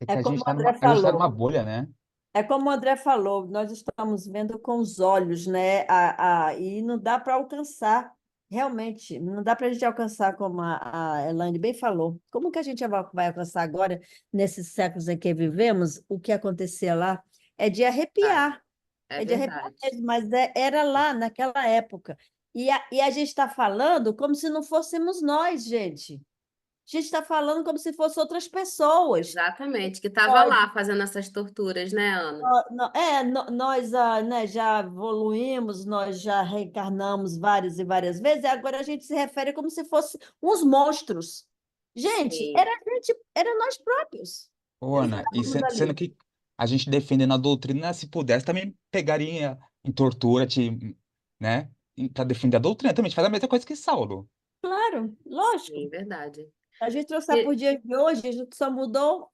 Speaker 2: É
Speaker 4: É
Speaker 2: que
Speaker 4: como o André
Speaker 2: a gente tá numa
Speaker 4: falou.
Speaker 2: bolha, né?
Speaker 4: É como o André falou, nós estamos vendo com os olhos, né? E não dá para alcançar, realmente, não dá para a gente alcançar, como a Elaine bem falou. Como que a gente vai alcançar agora, nesses séculos em que vivemos? O que acontecia lá é de
Speaker 1: Ah,
Speaker 4: arrepiar,
Speaker 1: é
Speaker 4: é de arrepiar
Speaker 1: verdade.
Speaker 4: mesmo, mas era lá, naquela época. E a gente está falando como se não fôssemos nós, gente. A gente está falando como se fossem outras pessoas.
Speaker 1: Exatamente, que estava lá fazendo essas torturas, né, Ana?
Speaker 4: Nós né, já evoluímos, nós já reencarnamos várias e várias vezes, e agora a gente se refere como se fosse uns monstros.
Speaker 1: Sim,
Speaker 4: Gente, era nós próprios
Speaker 2: Ô,
Speaker 4: que
Speaker 2: Ana, e
Speaker 4: estávamos
Speaker 2: sendo
Speaker 4: ali.
Speaker 2: que a gente defendendo a doutrina, se pudesse, também pegaria em tortura, né? Pra defender a doutrina também, a gente faz a mesma coisa que Saulo.
Speaker 4: Claro, lógico.
Speaker 1: sim, verdade.
Speaker 4: A gente trouxe por
Speaker 1: E
Speaker 4: dia de hoje, a gente só mudou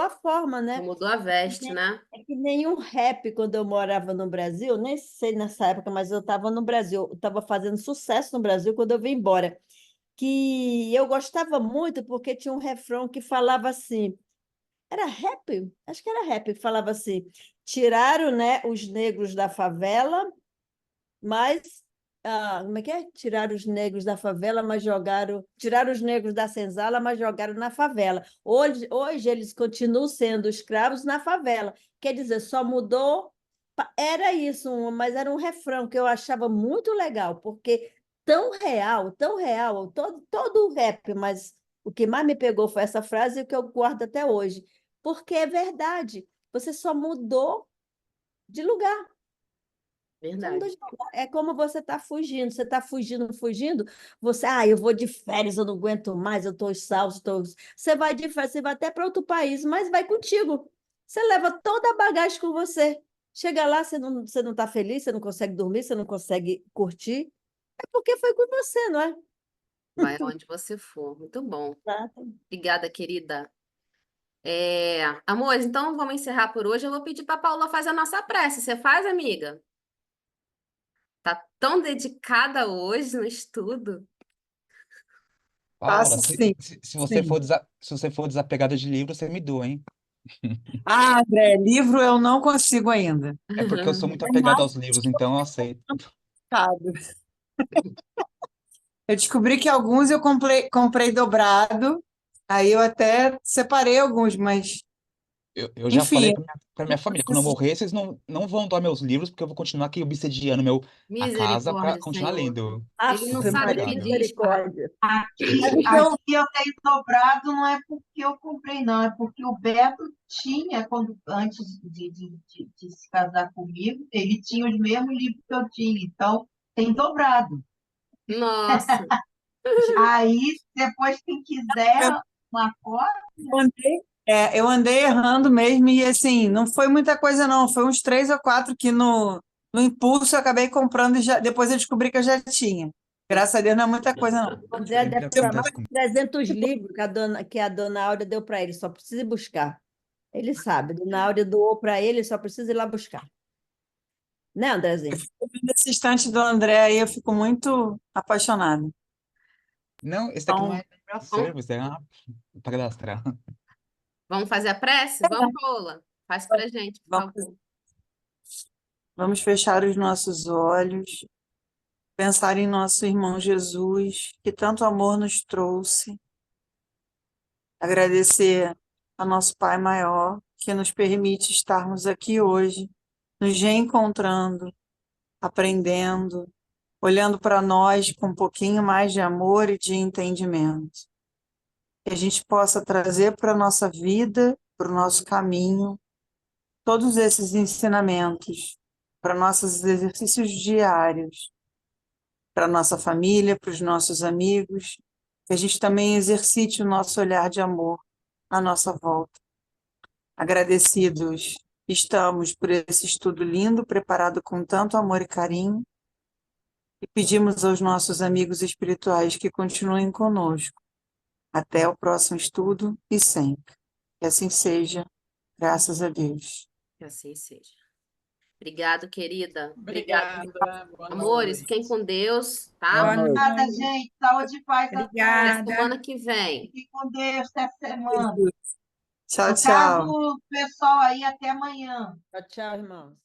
Speaker 4: a forma,
Speaker 1: só
Speaker 4: né?
Speaker 1: mudou a veste, né?
Speaker 4: É que nenhum rap, quando eu morava no Brasil, nem sei nessa época, mas eu estava no Brasil, eu estava fazendo sucesso no Brasil quando eu vim embora. Que eu gostava muito porque tinha um refrão que falava assim, era rap? Acho que era rap, que falava assim, tiraram, né, os negros da favela, mas, como é que é? Tiraram os negros da favela, mas tiraram os negros da senzala, mas jogaram na favela. Hoje eles continuam sendo escravos na favela. Quer dizer, só mudou, era isso, mas era um refrão que eu achava muito legal, porque tão real, todo o rap, mas o que mais me pegou foi essa frase e o que eu guardo até hoje, porque é verdade, você só mudou de lugar. Só mudou
Speaker 1: Verdade.
Speaker 4: de lugar. É como você está fugindo, fugindo. Eu vou de férias, eu não aguento mais, eu estou exausto. Você vai de férias, você vai até para outro país, mas vai contigo. Você leva toda a bagagem com você. Chega lá, você não está feliz, você não consegue dormir, você não consegue curtir. É porque foi com você, não é?
Speaker 1: Vai aonde você for. Muito bom.
Speaker 4: Exato.
Speaker 1: Obrigada, querida. Amores, então vamos encerrar por hoje. Eu vou pedir para a Paula fazer a nossa prece. Você faz, amiga? Tá tão dedicada hoje no estudo.
Speaker 2: Paula,
Speaker 5: Faço sim,
Speaker 2: se você
Speaker 5: sim.
Speaker 2: for se você for desapegada de livro, você me doa, hein?
Speaker 5: Ah, André, livro eu não consigo ainda.
Speaker 2: É porque eu sou muito
Speaker 5: Nem
Speaker 2: apegado
Speaker 5: mais
Speaker 2: aos livros, então eu aceito.
Speaker 5: complicado. Eu descobri que alguns eu comprei dobrado, aí eu até separei alguns, mas,
Speaker 2: Eu já falei
Speaker 5: enfim,
Speaker 2: pra minha família, quando eu
Speaker 5: esses
Speaker 2: morrer, vocês não vão doar meus livros, porque eu vou continuar aqui obsediando a casa pra
Speaker 1: Misericórdia,
Speaker 2: continuar
Speaker 1: Senhor.
Speaker 2: lendo.
Speaker 1: Ele não
Speaker 2: Super
Speaker 4: Ave
Speaker 1: sabe
Speaker 4: Maria,
Speaker 2: apegado.
Speaker 1: pedir espaço.
Speaker 4: misericórdia.
Speaker 6: Aqui,
Speaker 5: Mas o que eu
Speaker 6: aqui eu tenho dobrado, não é porque eu comprei, não, é porque o Beto tinha, antes de se casar comigo, ele tinha os mesmos livros que eu tinha, então tem dobrado.
Speaker 1: Nossa.
Speaker 6: Aí, depois, quem quiser uma cópia,
Speaker 5: eu andei errando mesmo, e assim, não foi muita coisa, não. Foi uns 3 ou 4 que No impulso, eu acabei comprando e depois eu descobri que eu já tinha. Graças a Deus, não é muita coisa, não.
Speaker 4: O André
Speaker 2: Sempre
Speaker 4: deve ter mais
Speaker 2: acontece
Speaker 4: de
Speaker 2: comigo.
Speaker 4: 300 livros que a dona Áurea deu para ele, só precisa ir buscar. Ele sabe, a dona Áurea doou para ele, só precisa ir lá buscar. Né, Andrezinho?
Speaker 5: Nesse instante do André aí, eu fico muito apaixonada.
Speaker 2: Não, esse daqui não
Speaker 5: Então,
Speaker 2: é nem meu acervo, isso é uma para cadastrar.
Speaker 1: Vamos fazer a prece? Vamos, Paula. Faz pra gente, por
Speaker 5: vamos,
Speaker 1: favor.
Speaker 5: vamos fechar os nossos olhos, pensar em nosso irmão Jesus, que tanto amor nos trouxe, agradecer a nosso Pai maior, que nos permite estarmos aqui hoje, nos reencontrando, aprendendo, olhando para nós com um pouquinho mais de amor e de entendimento. Que a gente possa trazer para a nossa vida, para o nosso caminho, todos esses ensinamentos, para nossos exercícios diários, para a nossa família, para os nossos amigos, que a gente também exercite o nosso olhar de amor à nossa volta. Agradecidos estamos por esse estudo lindo, preparado com tanto amor e carinho, e pedimos aos nossos amigos espirituais que continuem conosco. Até o próximo estudo e sempre. Que assim seja, graças a Deus.
Speaker 1: Que assim seja. Obrigado, querida. Obrigada.
Speaker 3: Obrigada. Boa
Speaker 1: Amores,
Speaker 3: noite.
Speaker 1: fiquem com Deus, tá?
Speaker 2: Boa noite.
Speaker 6: Obrigada, gente. Saúde e paz a
Speaker 1: Até
Speaker 6: todos.
Speaker 1: semana que vem.
Speaker 6: Fiquem com Deus essa semana.
Speaker 5: Tchau,
Speaker 6: No
Speaker 5: tchau.
Speaker 6: caso, pessoal aí, até amanhã.
Speaker 4: Tchau, tchau, irmãos.